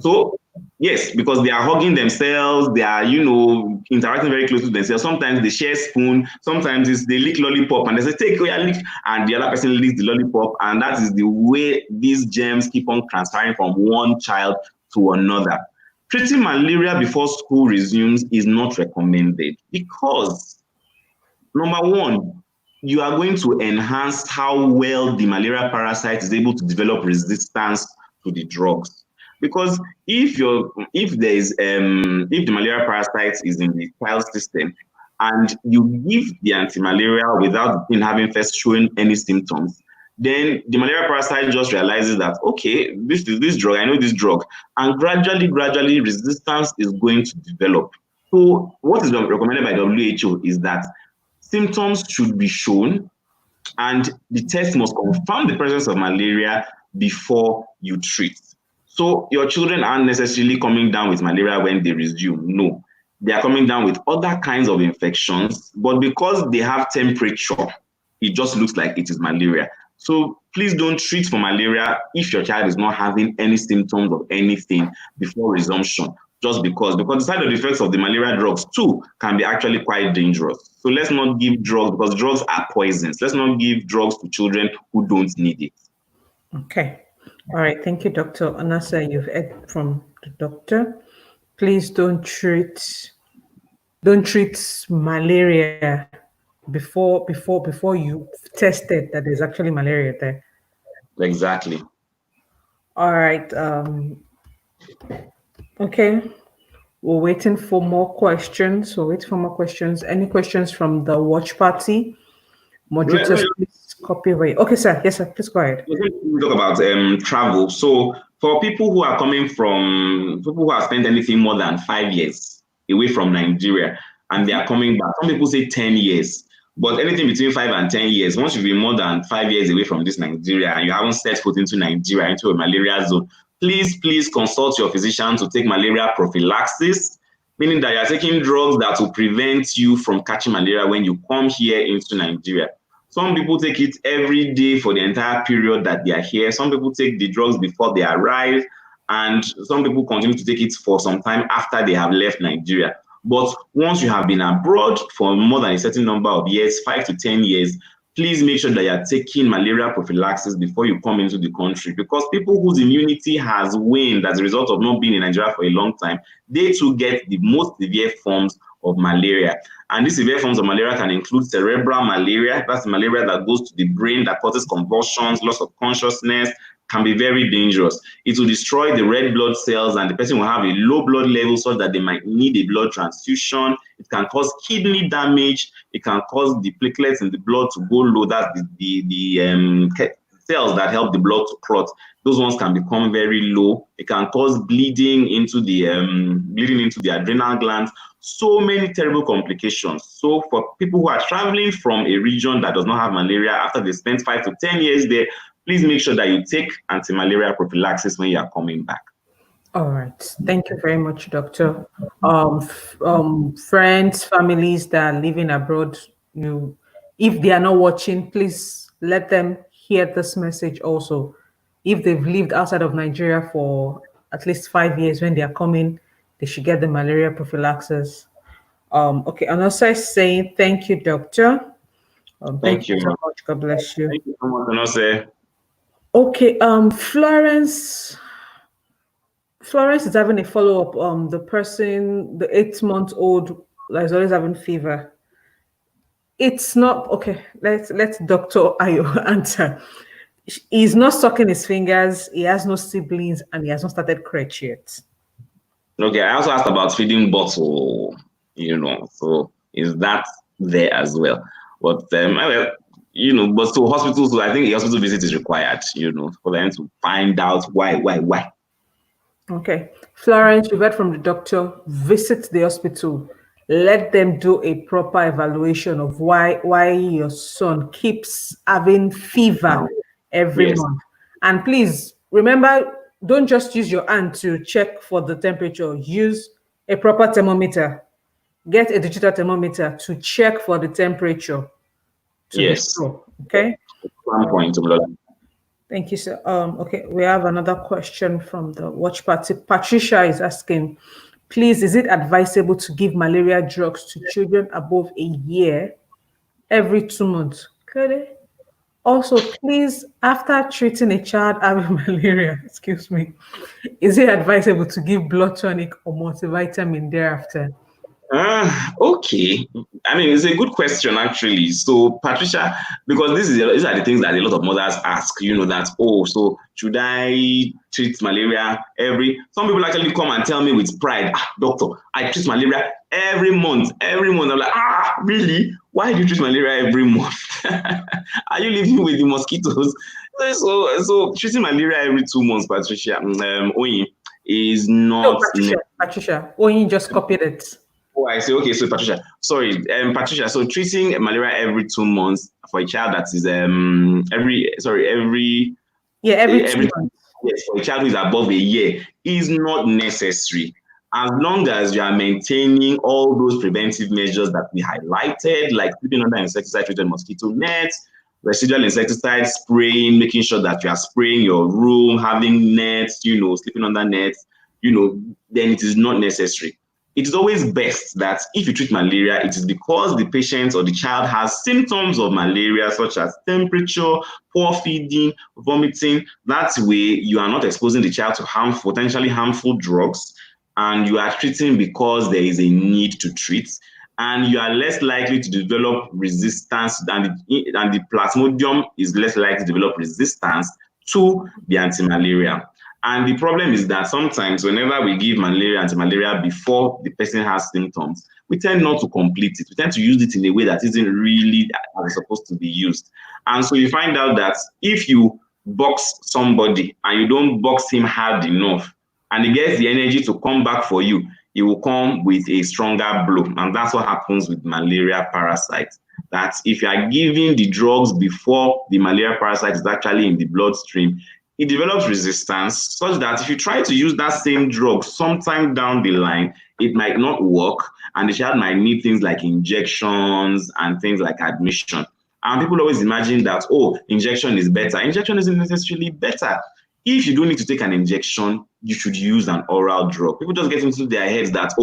So yes, because they are hugging themselves, they are, interacting very close with themselves. Sometimes they share spoon, sometimes they lick lollipop and they say, take your lick, and the other person licks the lollipop. And that is the way these germs keep on transferring from one child to another. Treating malaria before school resumes is not recommended because, number one, you are going to enhance how well the malaria parasite is able to develop resistance to the drugs. Because if the malaria parasite is in the child system and you give the anti-malaria without having first shown any symptoms, then the malaria parasite just realizes that, okay, this is this drug, I know this drug, and gradually resistance is going to develop. So what is recommended by WHO is that symptoms should be shown and the test must confirm the presence of malaria before you treat. So your children aren't necessarily coming down with malaria when they resume. No, they are coming down with other kinds of infections, but because they have temperature, it just looks like it is malaria. So please don't treat for malaria if your child is not having any symptoms of anything before resumption, just because the side effects of the malaria drugs too can be actually quite dangerous. So let's not give drugs because drugs are poisons. Let's not give drugs to children who don't need it. Okay. All right. Thank you, Dr. Onasa. You've heard from the doctor. Please don't treat malaria before you tested that there's actually malaria there. Exactly. All right. Okay. We're waiting for more questions. Any questions from the watch party? Moderators, please copy away. Okay, sir. Yes, sir. Please go ahead. We talk about travel. So for people who have spent anything more than 5 years away from Nigeria and they are coming back, some people say 10 years, but anything between 5 and 10 years, once you've been more than 5 years away from this Nigeria and you haven't set foot into Nigeria, into a malaria zone, please consult your physician to take malaria prophylaxis, meaning that you're taking drugs that will prevent you from catching malaria when you come here into Nigeria. Some people take it every day for the entire period that they are here. Some people take the drugs before they arrive, and some people continue to take it for some time after they have left Nigeria. But once you have been abroad for more than a certain number of years, 5 to 10 years, please make sure that you're taking malaria prophylaxis before you come into the country, because people whose immunity has waned as a result of not being in Nigeria for a long time, they too get the most severe forms of malaria. And these severe forms of malaria can include cerebral malaria. That's malaria that goes to the brain, that causes convulsions, loss of consciousness, can be very dangerous. It will destroy the red blood cells and the person will have a low blood level so that they might need a blood transfusion. It can cause kidney damage. It can cause the platelets in the blood to go low. That's the cells that help the blood to clot. Those ones can become very low. It can cause bleeding into the adrenal glands. So many terrible complications. So for people who are traveling from a region that does not have malaria after they spent 5 to 10 years there, please make sure that you take anti-malaria prophylaxis when you are coming back. All right. Thank you very much, Doctor. Friends, families that are living abroad, if they are not watching, please let them hear this message also. If they've lived outside of Nigeria for at least 5 years, when they are coming, they should get the malaria prophylaxis. Okay, Anosa is saying, thank you, Doctor. Thank you so much. God bless you. Thank you so much, Anosa. Okay, Florence is having a follow-up. The 8-month-old that is always having fever. It's not okay. Let's Dr. Ayo answer. He's not sucking his fingers. He has no siblings, and he has not started crutch yet. Okay, I also asked about feeding bottle, so is that there as well? But but so hospitals, so I think a hospital visit is required, for them to find out why. Okay. Florence, you heard from the doctor. Visit the hospital. Let them do a proper evaluation of why your son keeps having fever every Yes, month. And please remember, don't just use your hand to check for the temperature. Use a proper thermometer. Get a digital thermometer to check for the temperature to be yes. sure. Okay. One point, Tomilola. Thank you, sir. Okay, we have another question from the watch party. Patricia is asking, please, is it advisable to give malaria drugs to children above a year every 2 months? Clearly. Also, please, after treating a child having malaria, excuse me, is it advisable to give blood tonic or multivitamin thereafter? Okay. I mean, it's a good question actually. So, Patricia, because these are the things that a lot of mothers ask. That so should I treat malaria every? Some people actually come and tell me with pride, doctor, I treat malaria every month. Every month, I'm like, really? Why do you treat malaria every month? Are you living with the mosquitoes? So treating malaria every 2 months, Patricia, Oyin, is No, not. Patricia, Oyin just copied it. Oh, I see. Okay, so Patricia, sorry, Patricia. So treating malaria every 2 months for a child that is Yeah, every two every months. yes, for a child who is above a year is not necessary. As long as you are maintaining all those preventive measures that we highlighted, like sleeping under insecticide-treated mosquito nets, residual insecticide spraying, making sure that you are spraying your room, having nets, sleeping under nets, then it is not necessary. It is always best that if you treat malaria, it is because the patient or the child has symptoms of malaria, such as temperature, poor feeding, vomiting. That way, you are not exposing the child to potentially harmful drugs, and you are treating because there is a need to treat, and you are less likely to develop resistance, and the plasmodium is less likely to develop resistance to the anti-malaria. And the problem is that sometimes whenever we give anti-malaria before the person has symptoms, we tend not to complete it. We tend to use it in a way that isn't really as it's supposed to be used. And so you find out that if you box somebody and you don't box him hard enough, and he gets the energy to come back for you, he will come with a stronger blow. And that's what happens with malaria parasites. That if you are giving the drugs before the malaria parasite is actually in the bloodstream, it develops resistance such that if you try to use that same drug sometime down the line, it might not work, and the child might need things like injections and things like admission. And people always imagine that, injection is better. Injection isn't necessarily better. If you don't need to take an injection, you should use an oral drug. People just get into their heads that,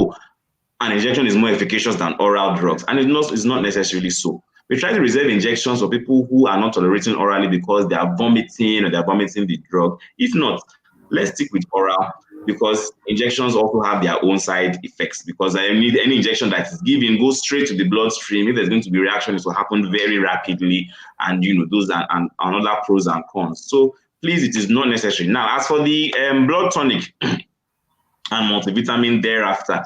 an injection is more efficacious than oral drugs, and it's not necessarily so. We try to reserve injections for people who are not tolerating orally because they are vomiting or they're vomiting the drug. If not, let's stick with oral, because injections also have their own side effects, because any injection that is given goes straight to the bloodstream. If there's going to be reaction, it will happen very rapidly, and those are and another pros and cons. So please, it is not necessary. Now, as for the blood tonic and multivitamin thereafter,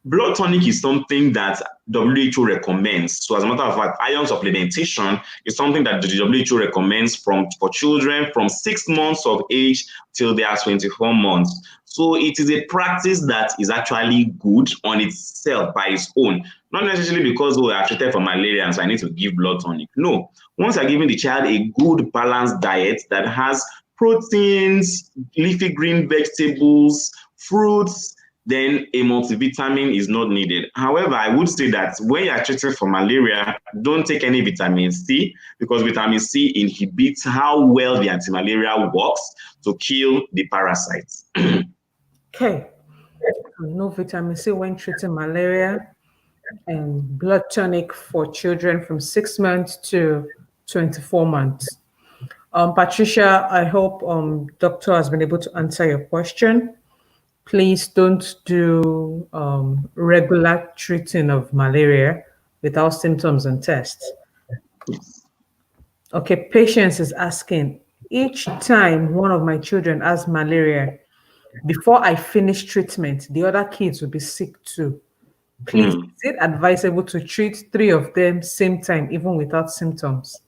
blood tonic is something that WHO recommends. So as a matter of fact, iron supplementation is something that the WHO recommends for children from 6 months of age till they are 24 months. So it is a practice that is actually good on itself by its own. Not necessarily because we are treated for malaria and so I need to give blood tonic. No. Once you're giving the child a good balanced diet that has proteins, leafy green vegetables, fruits, then a multivitamin is not needed. However, I would say that when you are treating for malaria, don't take any vitamin C, because vitamin C inhibits how well the anti-malaria works to kill the parasites. Okay. No vitamin C when treating malaria, and blood tonic for children from 6 months to 24 months. Patricia, I hope doctor has been able to answer your question. Please don't do regular treating of malaria without symptoms and tests. Okay, Patience is asking, Each time one of my children has malaria, before I finish treatment, the other kids will be sick too. Please, Hmm. is it advisable to treat three of them same time, even without symptoms?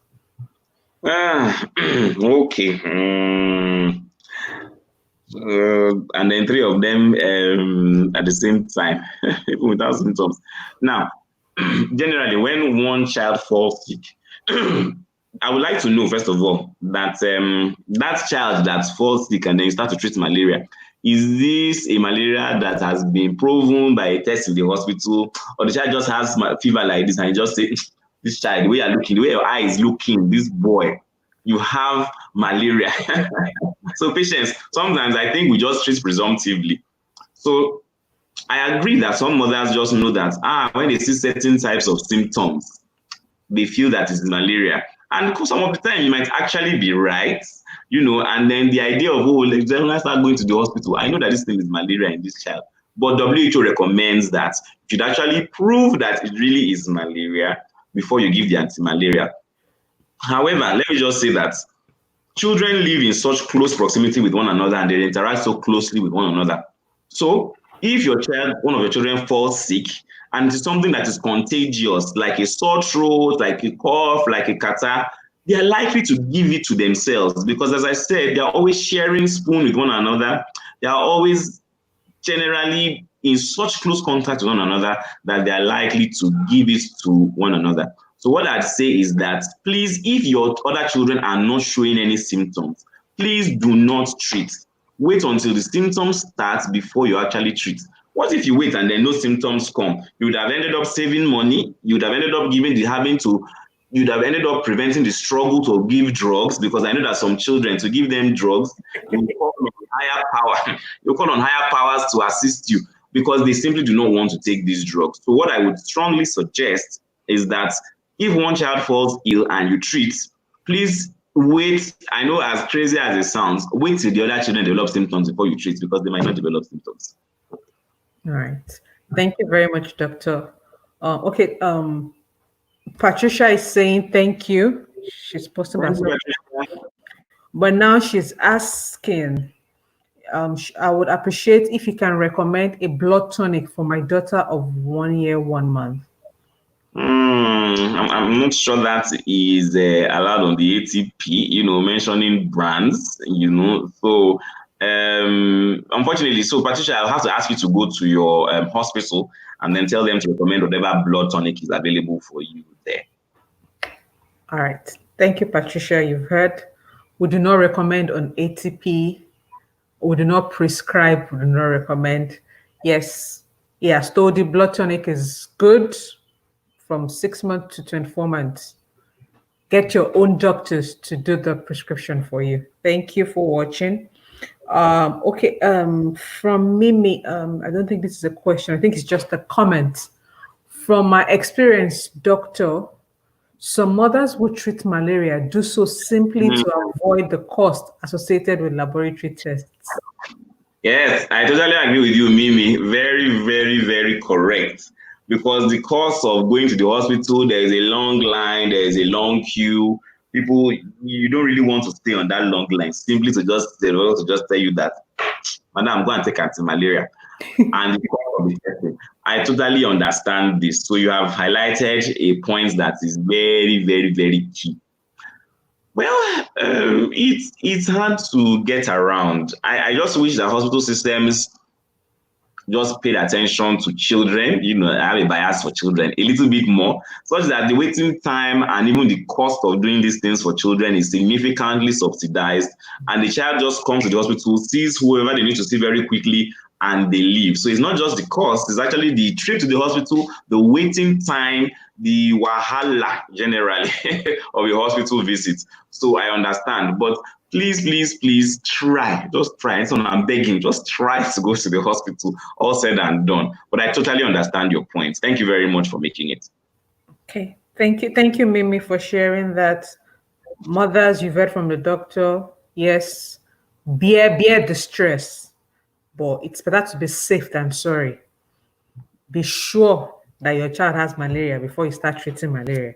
Okay. And then three of them at the same time, even without symptoms. Now, generally, when one child falls sick, I would like to know first of all that that child that falls sick and then you start to treat malaria. Is this a malaria that has been proven by a test in the hospital, or the child just has fever like this and you just say, "This child, the way you're looking, the way your eye is looking, this boy, you have malaria." So patients, sometimes I think we just treat presumptively. So I agree that some mothers just know that when they see certain types of symptoms, they feel that it's malaria. And some of the time you might actually be right, and then the idea of, oh, let's start going to the hospital. I know that this thing is malaria in this child. But WHO recommends that you should actually prove that it really is malaria before you give the anti-malaria. However, let me just say that children live in such close proximity with one another and they interact so closely with one another. So if one of your children falls sick, and it's something that is contagious, like a sore throat, like a cough, like a catarrh, they are likely to give it to themselves because, as I said, they are always sharing spoon with one another. They are always generally in such close contact with one another that they are likely to give it to one another. So what I'd say is that please, if your other children are not showing any symptoms, please do not treat. Wait until the symptoms start before you actually treat. What if you wait and then no symptoms come? You would have ended up saving money. You would have ended up you'd have ended up preventing the struggle to give drugs, because I know that some children, to give them drugs, you call on higher power, you call on higher powers to assist you because they simply do not want to take these drugs. So what I would strongly suggest is that if one child falls ill and you treat, please wait. I know, as crazy as it sounds, wait till the other children develop symptoms before you treat, because they might not develop symptoms. All right. Thank you very much, Doctor. Okay. Patricia is saying thank you. She's posting Thank you, herself, Patricia. but now she's asking. I would appreciate if you can recommend a blood tonic for my daughter of 1 year, 1 month. I'm not sure that is allowed on the ATP, mentioning brands, So, unfortunately, so Patricia, I'll have to ask you to go to your hospital and then tell them to recommend whatever blood tonic is available for you there. All right. Thank you, Patricia. You've heard. We do not recommend on ATP. We do not prescribe. We do not recommend. Yes. Yeah. So the blood tonic is good from 6 months to 24 months. Get your own doctors to do the prescription for you. Thank you for watching. Okay, from Mimi, I don't think this is a question. I think it's just a comment. From my experience, doctor, some mothers who treat malaria do so simply Mm. to avoid the cost associated with laboratory tests. Yes, I totally agree with you, Mimi. Very, very, very correct. Because the cost of going to the hospital, there is a long line, there is a long queue. People, you don't really want to stay on that long line simply to just tell you that, Madam, I'm going to take anti-malaria. And the cost of the testing. I totally understand this. So you have highlighted a point that is very, very, very key. Well, it's hard to get around. I just wish that hospital systems just paid attention to children. I have a bias for children a little bit more, such that the waiting time and even the cost of doing these things for children is significantly subsidized. And the child just comes to the hospital, sees whoever they need to see very quickly, and they leave. So it's not just the cost, it's actually the trip to the hospital, the waiting time, the wahala generally of a hospital visit. So I understand, but please, please, please try. Just try. I'm begging. Just try to go to the hospital. All said and done. But I totally understand your point. Thank you very much for making it. Okay, thank you. Thank you, Mimi, for sharing that. Mothers, you've heard from the doctor. Yes, bear the stress, but it's better to be safe than sorry. Be sure that your child has malaria before you start treating malaria.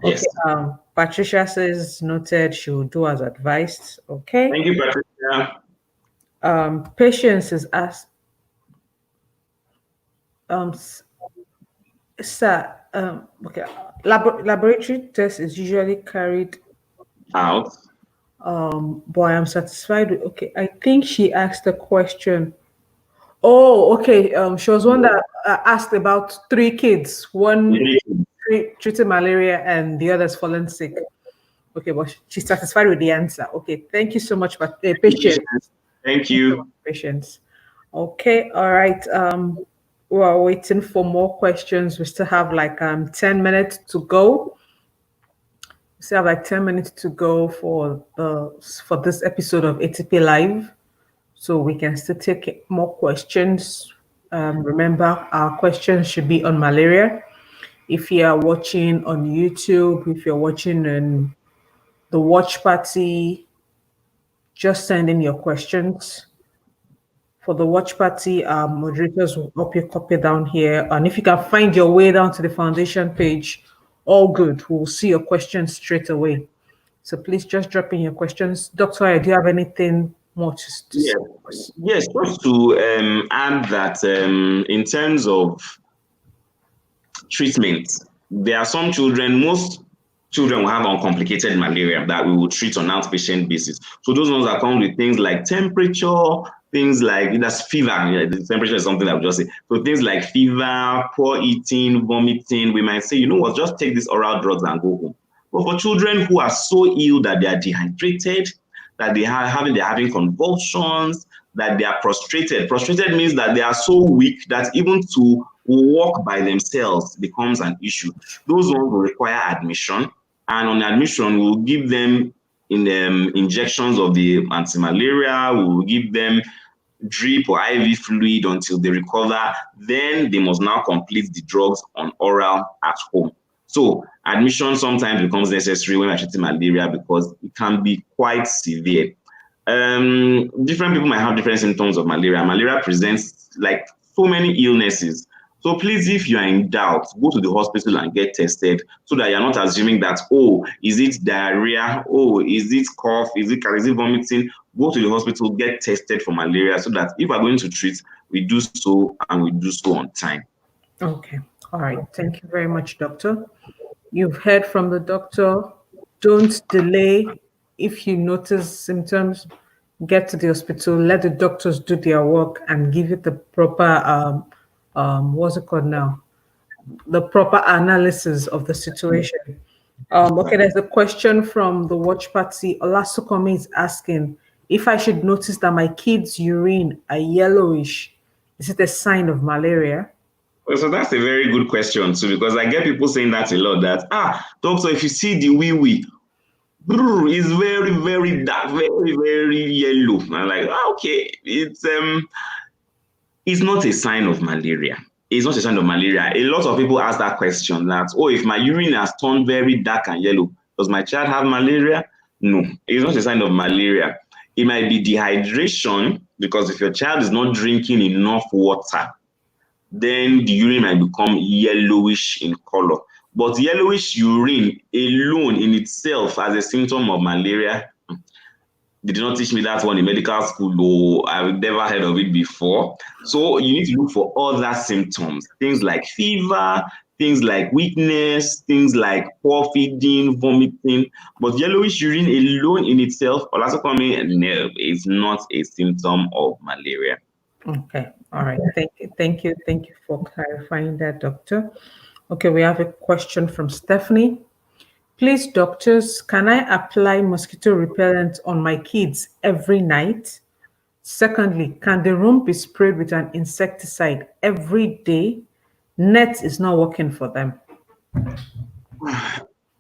Yes. Okay. Patricia says noted. She will do as advised. Okay. Thank you, Patricia. Patience is asked. S- Sir. Okay. Laboratory test is usually carried. Out. But I'm satisfied with. Okay. I think she asked a question. Oh, okay. She was one that asked about three kids. One treating malaria and the other's fallen sick. Okay, but she's satisfied with the answer. Okay, thank you so much for patience. Thank you. Patience. Okay, all right. We're waiting for more questions. We still have like 10 minutes to go. We still have like 10 minutes to go for this episode of ATP Live, so we can still take more questions. Remember, our questions should be on malaria. If you are watching on YouTube, if you're watching in the watch party, just send in your questions. For the watch party, moderators will help you copy down here. And if you can find your way down to the foundation page, all good. We'll see your questions straight away. So please just drop in your questions. Dr. Do you have anything more to say? Yes, just to add that in terms of treatment, there are some children, most children will have uncomplicated malaria that we will treat on outpatient basis. So those ones that come with things like temperature, things like that's fever. Yeah, the temperature is something that we just say. So things like fever, poor eating, vomiting, we might say, you know what, just take these oral drugs and go home. But for children who are so ill that they are dehydrated, that they're having convulsions, that they are prostrated. Prostrated means that they are so weak that even to walk by themselves becomes an issue. Those ones will require admission, and on admission, we'll give them injections of the anti-malaria. We will give them drip or IV fluid until they recover. Then they must now complete the drugs on oral at home. So admission sometimes becomes necessary when we're treating malaria because it can be quite severe. Different people might have different symptoms of malaria. Malaria presents like so many illnesses. So please, if you are in doubt, go to the hospital and get tested so that you're not assuming that, oh, is it diarrhea? Oh, is it cough? Is it vomiting? Go to the hospital, get tested for malaria so that if we're going to treat, we do so and we do so on time. Okay. All right. Thank you very much, doctor. You've heard from the doctor. Don't delay. If you notice symptoms, get to the hospital. Let the doctors do their work and give it the proper what's it called now? The proper analysis of the situation. Okay, there's a question from the watch party. Olasukomi is asking if I should notice that my kids' urine are yellowish. Is it a sign of malaria? Well, so that's a very good question too, because I get people saying that a lot. That doctor, if you see the wee wee, it's very, very dark, very, very yellow. I'm like, okay, it's not a sign of malaria. It's not a sign of malaria. A lot of people ask that question that, oh, if my urine has turned very dark and yellow, does my child have malaria? No, it's not a sign of malaria. It might be dehydration, because if your child is not drinking enough water, then the urine might become yellowish in color. But yellowish urine alone in itself as a symptom of malaria, they did not teach me that one in medical school, though I've never heard of it before. So you need to look for other symptoms, things like fever, things like weakness, things like poor feeding, vomiting. But yellowish urine alone in itself, no, is not a symptom of malaria. Okay. All right. Thank you for clarifying that, doctor. Okay, we have a question from Stephanie. Please, doctors, can I apply mosquito repellent on my kids every night? Secondly, can the room be sprayed with an insecticide every day? Net is not working for them.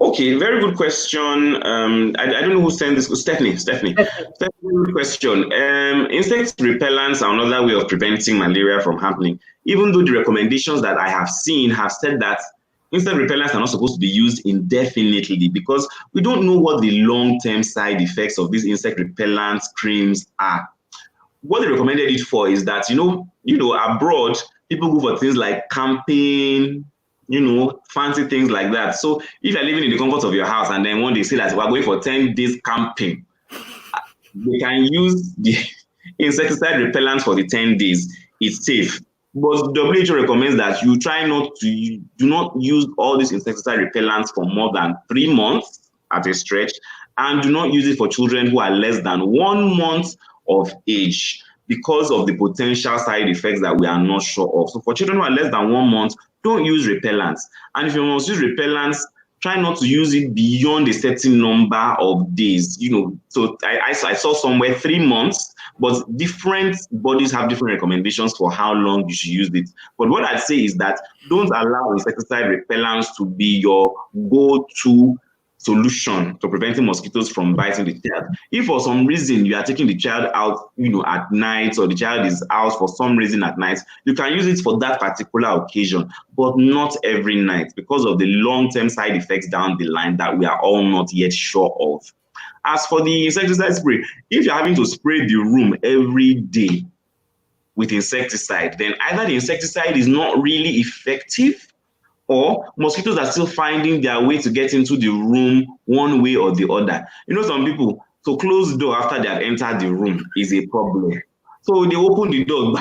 Okay, very good question. I don't know who sent this. Stephanie, good question. Insect repellents are another way of preventing malaria from happening. Even though the recommendations that I have seen have said that insect repellents are not supposed to be used indefinitely because we don't know what the long-term side effects of these insect repellent creams are. What they recommended it for is that, abroad, people go for things like camping, fancy things like that. So if you're living in the comfort of your house and then one day say that we're going for 10 days camping, they can use the insecticide repellent for the 10 days. It's safe. But WHO recommends that you try not to do not use all these insecticide repellents for more than 3 months at a stretch, and do not use it for children who are less than 1 month of age because of the potential side effects that we are not sure of. So for children who are less than 1 month, don't use repellents. And if you must use repellents, try not to use it beyond a certain number of days. So I saw somewhere 3 months, but different bodies have different recommendations for how long you should use it. But what I'd say is that don't allow insecticide repellents to be your go-to solution to preventing mosquitoes from biting the child. If for some reason you are taking the child out, at night, or the child is out for some reason at night, you can use it for that particular occasion, but not every night because of the long-term side effects down the line that we are all not yet sure of. As for the insecticide spray, if you're having to spray the room every day with insecticide, then either the insecticide is not really effective, or mosquitoes are still finding their way to get into the room one way or the other. Some people, to close the door after they have entered the room is a problem. So they open the door,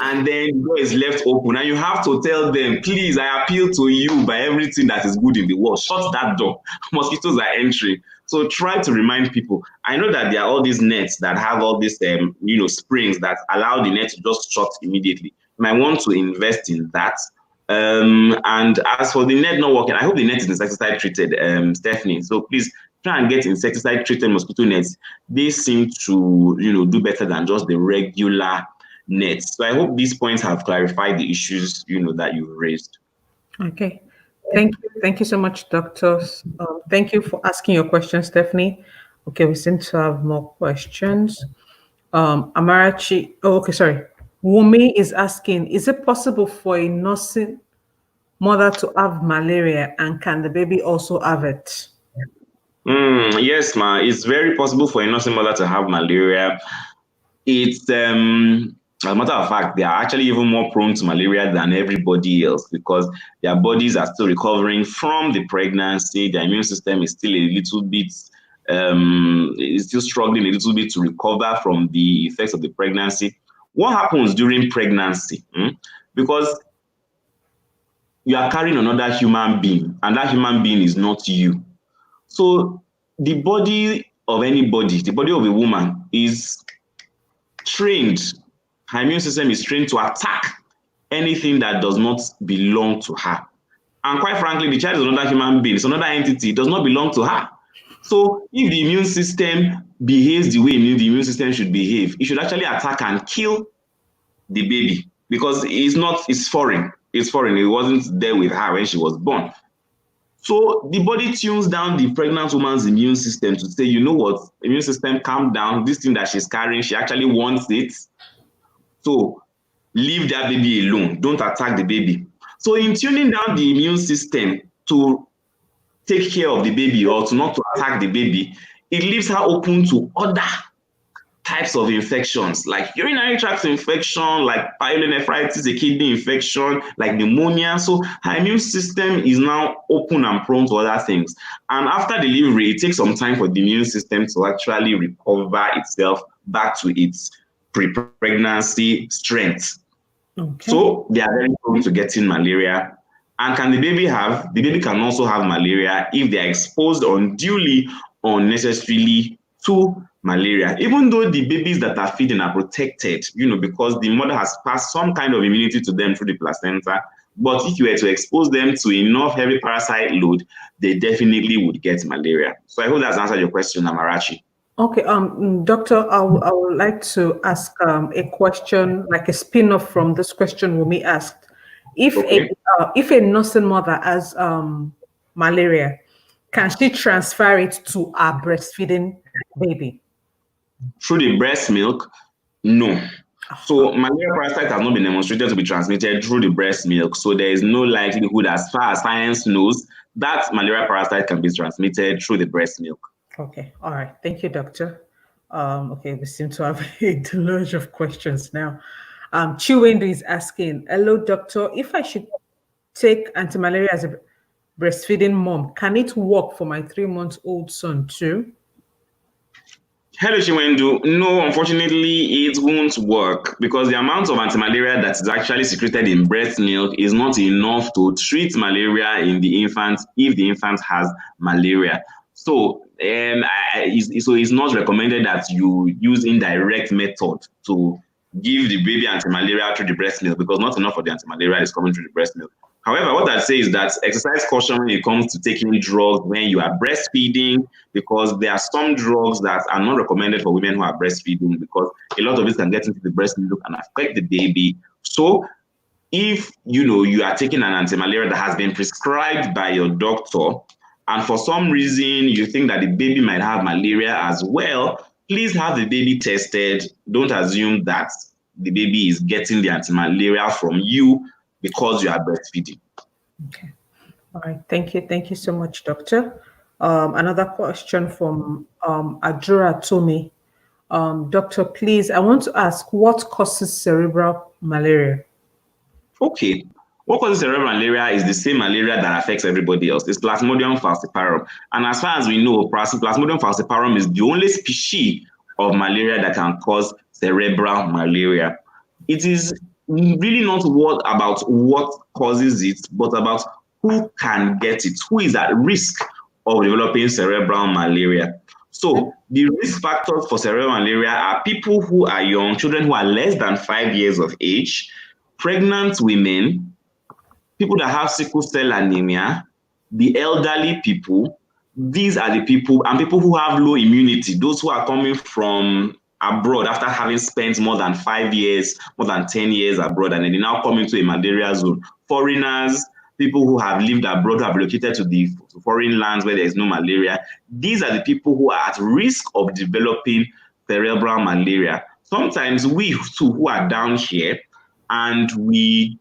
and then the door is left open, and you have to tell them, please, I appeal to you by everything that is good in the world, shut that door. Mosquitoes are entering. So try to remind people. I know that there are all these nets that have all these springs that allow the net to just shut immediately. You might want to invest in that. And as for the net not working, I hope the net is insecticide treated, Stephanie. So please try and get insecticide treated mosquito nets. They seem to do better than just the regular nets. So I hope these points have clarified the issues that you've raised. Okay. Thank you so much, doctors. Thank you for asking your question, Stephanie. Okay, we seem to have more questions. Amarachi, okay, sorry. Wumi is asking, is it possible for a nursing mother to have malaria, and can the baby also have it? Yes, ma. It's very possible for a nursing mother to have malaria. It's as a matter of fact, they are actually even more prone to malaria than everybody else because their bodies are still recovering from the pregnancy. Their immune system is still a little bit, is still struggling a little bit to recover from the effects of the pregnancy. What happens during pregnancy? Because you are carrying another human being, and that human being is not you. So the body of anybody, the body of a woman is trained, her immune system is trained to attack anything that does not belong to her. And quite frankly, the child is another human being, it's another entity, it does not belong to her. So if the immune system behaves the way the immune system should behave, it should actually attack and kill the baby because it's foreign. It's foreign. It wasn't there with her when she was born. So the body tunes down the pregnant woman's immune system to say, you know what, immune system, calm down. This thing that she's carrying, she actually wants it. So leave that baby alone. Don't attack the baby. So in tuning down the immune system to take care of the baby or to not to attack the baby, it leaves her open to other types of infections like urinary tract infection, like pyelonephritis, a kidney infection, like pneumonia. So her immune system is now open and prone to other things. And after delivery, it takes some time for the immune system to actually recover itself back to its pre-pregnancy strength. Okay. So they are very prone to getting malaria. And can the baby have? The baby can also have malaria if they are exposed unduly, unnecessarily to malaria, even though the babies that are feeding are protected, because the mother has passed some kind of immunity to them through the placenta. But if you were to expose them to enough heavy parasite load, they definitely would get malaria. So I hope that's answered your question, Amarachi. Okay, doctor, I would like to ask a question, like a spin-off from this question Wumi asked. If a nursing mother has malaria, can she transfer it to her breastfeeding baby? Through the breast milk? No. So malaria parasite has not been demonstrated to be transmitted through the breast milk. So there is no likelihood, as far as science knows, that malaria parasite can be transmitted through the breast milk. Okay. All right. Thank you, doctor. Okay, we seem to have a deluge of questions now. Chiwendo is asking, hello, doctor, if I should take anti-malaria as a breastfeeding mom? Can it work for my 3-month-old son too? Hello, Chiwendu. No, unfortunately, it won't work because the amount of anti-malaria that is actually secreted in breast milk is not enough to treat malaria in the infant if the infant has malaria. So, it's not recommended that you use indirect method to give the baby anti-malaria through the breast milk because not enough of the anti-malaria is coming through the breast milk. However, what I'd say is that exercise caution when it comes to taking drugs when you are breastfeeding, because there are some drugs that are not recommended for women who are breastfeeding because a lot of it can get into the breast milk and affect the baby. So if you are taking an anti-malaria that has been prescribed by your doctor, and for some reason you think that the baby might have malaria as well, please have the baby tested. Don't assume that the baby is getting the anti-malaria from you because you are breastfeeding. Okay. All right. Thank you. Thank you so much, doctor. Another question from Adjura Tomi. Doctor, please, I want to ask, what causes cerebral malaria? Okay. What causes cerebral malaria is the same malaria that affects everybody else. It's Plasmodium falciparum. And as far as we know, Plasmodium falciparum is the only species of malaria that can cause cerebral malaria. It is really not about what causes it, but about who can get it, who is at risk of developing cerebral malaria. So the risk factors for cerebral malaria are people who are young, children who are less than 5 years of age, pregnant women, people that have sickle cell anemia, the elderly people. These are the people, and people who have low immunity, those who are coming from abroad after having spent more than 5 years, more than 10 years abroad, and then they now come into a malaria zone. Foreigners, people who have lived abroad, who have relocated to the foreign lands where there is no malaria. These are the people who are at risk of developing cerebral malaria. Sometimes we too, who are down here, and we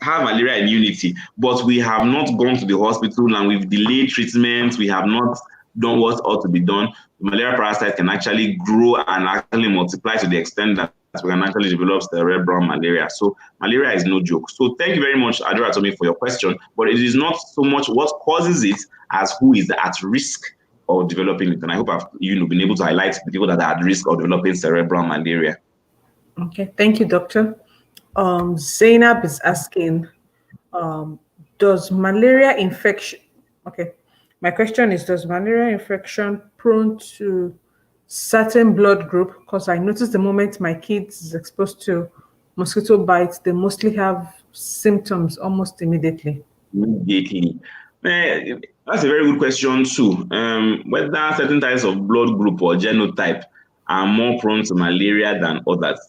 have malaria immunity, but we have not gone to the hospital and we've delayed treatment, we have not done what ought to be done, the malaria parasite can actually grow and actually multiply to the extent that we can actually develop cerebral malaria. So malaria is no joke. So thank you very much, Adora Tomi, for your question, but it is not so much what causes it as who is at risk of developing it. And I hope I've been able to highlight the people that are at risk of developing cerebral malaria. Okay, thank you, doctor. Zainab is asking, does malaria infection, okay, my question is, does malaria infection prone to certain blood group? Because I noticed the moment my kids is exposed to mosquito bites, they mostly have symptoms almost immediately. Immediately. That's a very good question too. Whether certain types of blood group or genotype are more prone to malaria than others.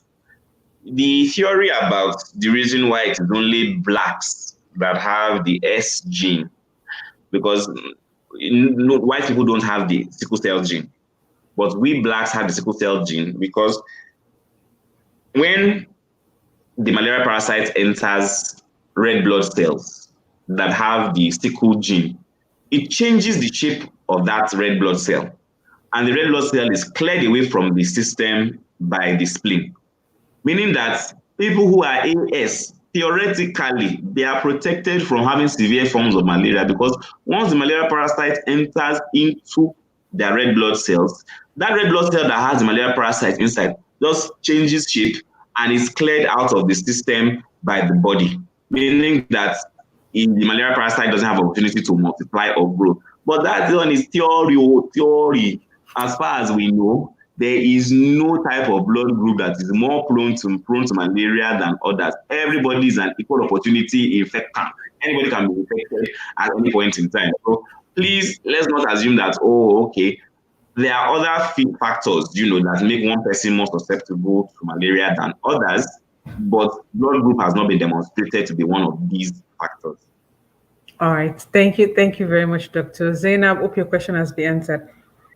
The theory about the reason why it is only blacks that have the S gene, because white people don't have the sickle cell gene, but we blacks have the sickle cell gene because when the malaria parasite enters red blood cells that have the sickle gene, it changes the shape of that red blood cell. And the red blood cell is cleared away from the system by the spleen, meaning that people who are AS, theoretically, they are protected from having severe forms of malaria because once the malaria parasite enters into their red blood cells, that red blood cell that has the malaria parasite inside just changes shape and is cleared out of the system by the body, meaning that the malaria parasite doesn't have opportunity to multiply or grow. But that one is theory. As far as we know, there is no type of blood group that is more prone to malaria than others. Everybody is an equal opportunity infectant. Anybody can be infected at any point in time. So please, let's not assume that, okay, there are other factors, that make one person more susceptible to malaria than others, but blood group has not been demonstrated to be one of these factors. All right. Thank you. Thank you very much, Dr. Zainab. Hope your question has been answered.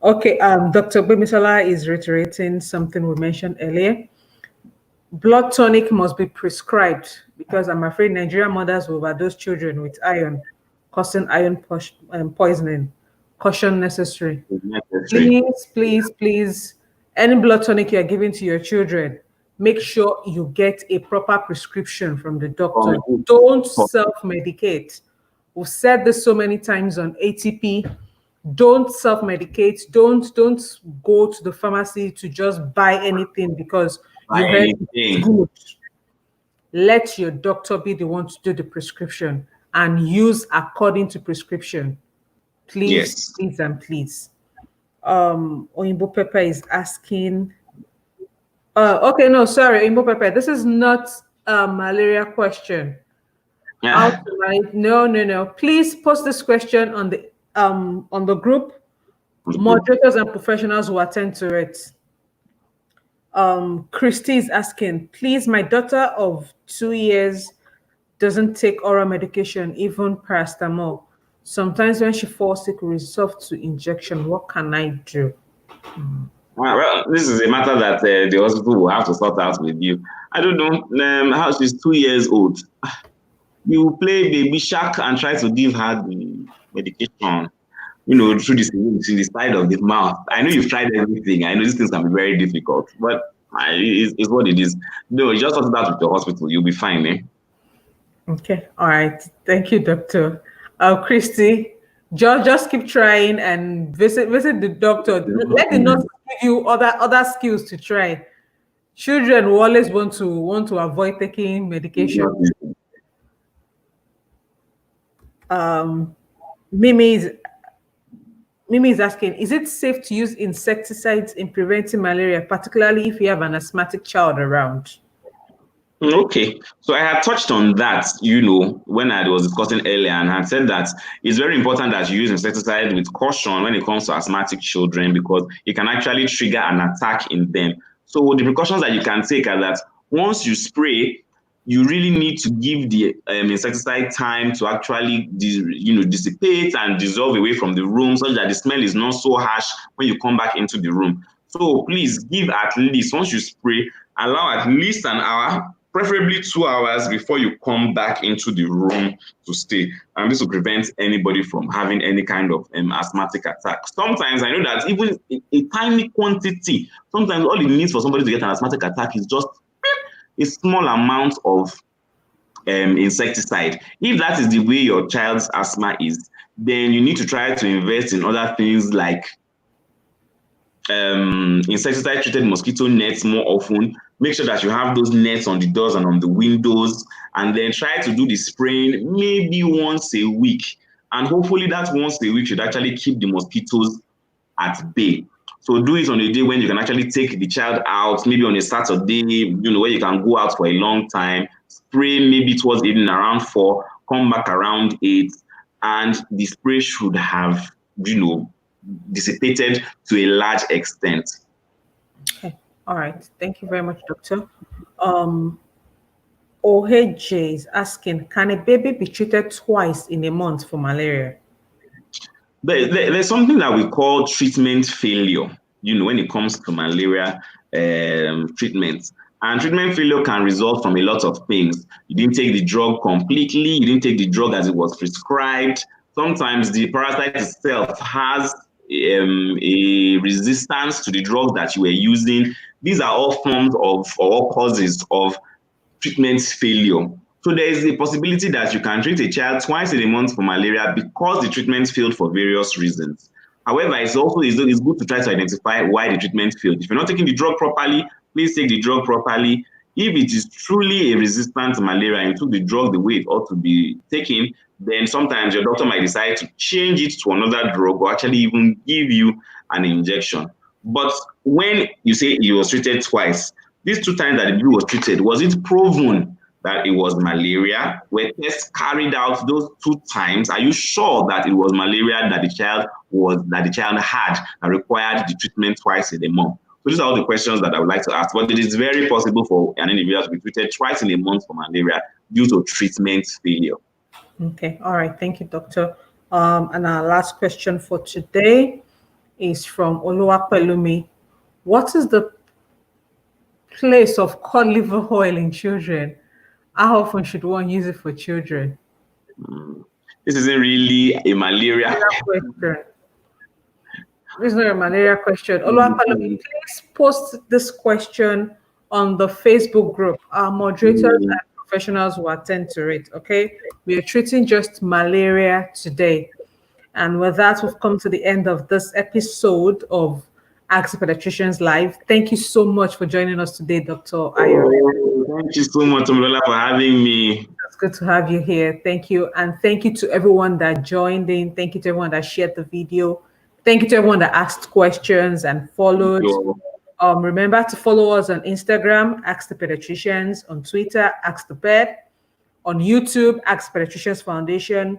Okay. Dr. Bimisola is reiterating something we mentioned earlier. Blood tonic must be prescribed because I'm afraid Nigerian mothers will overdose children with iron, causing iron poisoning. Caution necessary. It's necessary. Please, please, please, any blood tonic you are giving to your children, make sure you get a proper prescription from the doctor. Um, Don't self-medicate. We've said this so many times on ATP. Don't self-medicate. Don't go to the pharmacy to just buy anything because by you heard it's anything. good. Let your doctor be the one to do the prescription and use according to prescription. Please, Yes. please, and please. Oyinbo Pepper is asking. Okay, no, sorry, Oyinbo Pepper. This is not a malaria question. How Yeah. to write? No. Please post this question on the group. Moderators and professionals will attend to it. Christy is asking, please, my daughter of 2 years doesn't take oral medication, even paracetamol. Sometimes when she falls sick, we resort to injection. What can I do? Well, this is a matter that the hospital will have to sort out with you. I don't know how she's 2 years old. You play baby shark and try to give her the medication, through the syringe in the side of the mouth. I know you've tried everything. I know these things can be very difficult, but it's what it is. No, you just sort it out with the hospital. You'll be fine, eh? Okay, all right. Thank you, doctor. Christy, just keep trying and visit the doctor. Let the nurse give you other skills to try. Children will always want to avoid taking medication. Um, Mimi is Mimi is asking, is it safe to use insecticides in preventing malaria, particularly if you have an asthmatic child around? Okay, so I had touched on that, when I was discussing earlier, and had said that it's very important that you use insecticide with caution when it comes to asthmatic children because it can actually trigger an attack in them. So the precautions that you can take are that once you spray, you really need to give the insecticide time to actually dissipate and dissolve away from the room so that the smell is not so harsh when you come back into the room. So please give at least, once you spray, allow at least an hour, preferably 2 hours before you come back into the room to stay. And this will prevent anybody from having any kind of asthmatic attack. Sometimes I know that even a tiny quantity, sometimes all it needs for somebody to get an asthmatic attack is just a small amount of insecticide. If that is the way your child's asthma is, then you need to try to invest in other things like insecticide treated mosquito nets more often. Make sure that you have those nets on the doors and on the windows, and then try to do the spraying maybe once a week. And hopefully that once a week should actually keep the mosquitoes at bay. So do it on a day when you can actually take the child out, maybe on a Saturday, where you can go out for a long time, spray maybe towards evening around 4, come back around 8, and the spray should have, dissipated to a large extent. Okay, all right. Thank you very much, doctor. OHJ is asking, can a baby be treated twice in a month for malaria? There's something that we call treatment failure, when it comes to malaria treatment. And treatment failure can result from a lot of things. You didn't take the drug completely, you didn't take the drug as it was prescribed. Sometimes the parasite itself has a resistance to the drug that you were using. These are all forms of or causes of treatment failure. So there is a possibility that you can treat a child twice in a month for malaria because the treatment failed for various reasons. However, it's good to try to identify why the treatment failed. If you're not taking the drug properly, please take the drug properly. If it is truly a resistant malaria and you took the drug the way it ought to be taken, then sometimes your doctor might decide to change it to another drug or actually even give you an injection. But when you say it was treated twice, these 2 times that the baby was treated, was it proven that it was malaria? Were tests carried out those 2 times? Are you sure that it was malaria that the child had that required the treatment twice in a month? So these are all the questions that I would like to ask. But it is very possible for an individual to be treated twice in a month for malaria due to treatment failure. Okay, all right. Thank you, doctor. And our last question for today is from Oluwapelumi. What is the place of cod liver oil in children? How often should one use it for children? This isn't really a malaria question. This is not a malaria question. Oluwapelumi, please post this question on the Facebook group. Our moderators Mm. and professionals will attend to it, okay? We are treating just malaria today. And with that, we've come to the end of this episode of Ask the Pediatricians Live. Thank you so much for joining us today, Dr. Ayodele. Oh, thank you so much, Tomilola, for having me. It's good to have you here. Thank you. And thank you to everyone that joined in. Thank you to everyone that shared the video. Thank you to everyone that asked questions and followed. Remember to follow us on Instagram, Ask the Pediatricians, on Twitter, Ask the Ped, on YouTube, Ask Pediatricians Foundation.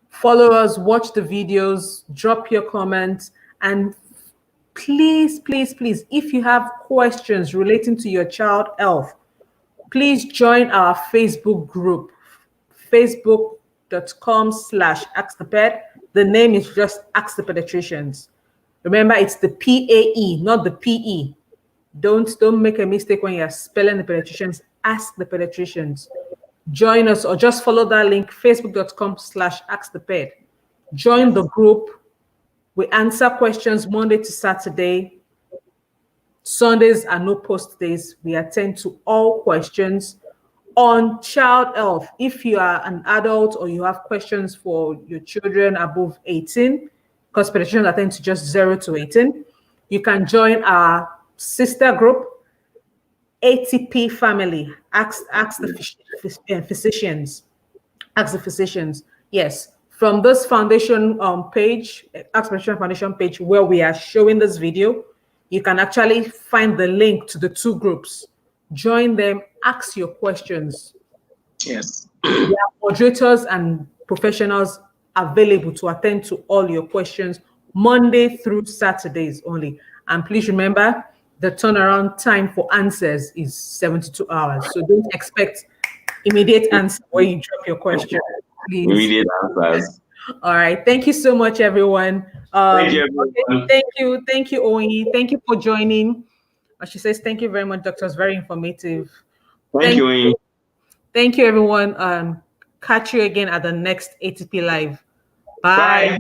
Follow us, watch the videos, drop your comments, and please, please, please, if you have questions relating to your child health, please join our Facebook group, facebook.com/asktheped. The name is just Ask the Pediatricians. Remember, it's the PAE, not the PE. Don't make a mistake when you're spelling the pediatricians. Ask the Pediatricians. Join us or just follow that link, facebook.com/asktheped. Join the group. We answer questions Monday to Saturday. Sundays are no post days. We attend to all questions on child health. If you are an adult or you have questions for your children above 18, because pediatricians attend to just 0 to 18, you can join our sister group, ATP Family. Ask the physicians. Ask the physicians. Yes. From this foundation page, Ask Pediatrician Foundation page, where we are showing this video, you can actually find the link to the two groups. Join them, ask your questions. Yes. There are moderators and professionals available to attend to all your questions Monday through Saturdays only. And please remember, the turnaround time for answers is 72 hours. So don't expect immediate answer when you drop your question. Please. Immediate answers. All right. Thank you so much, everyone. Thank you, everyone. Okay. Thank you, Oyi. Thank you for joining. She says, thank you very much, doctor. It's very informative. Thank you, Oyi. Thank you, everyone. Catch you again at the next ATP Live. Bye. Bye.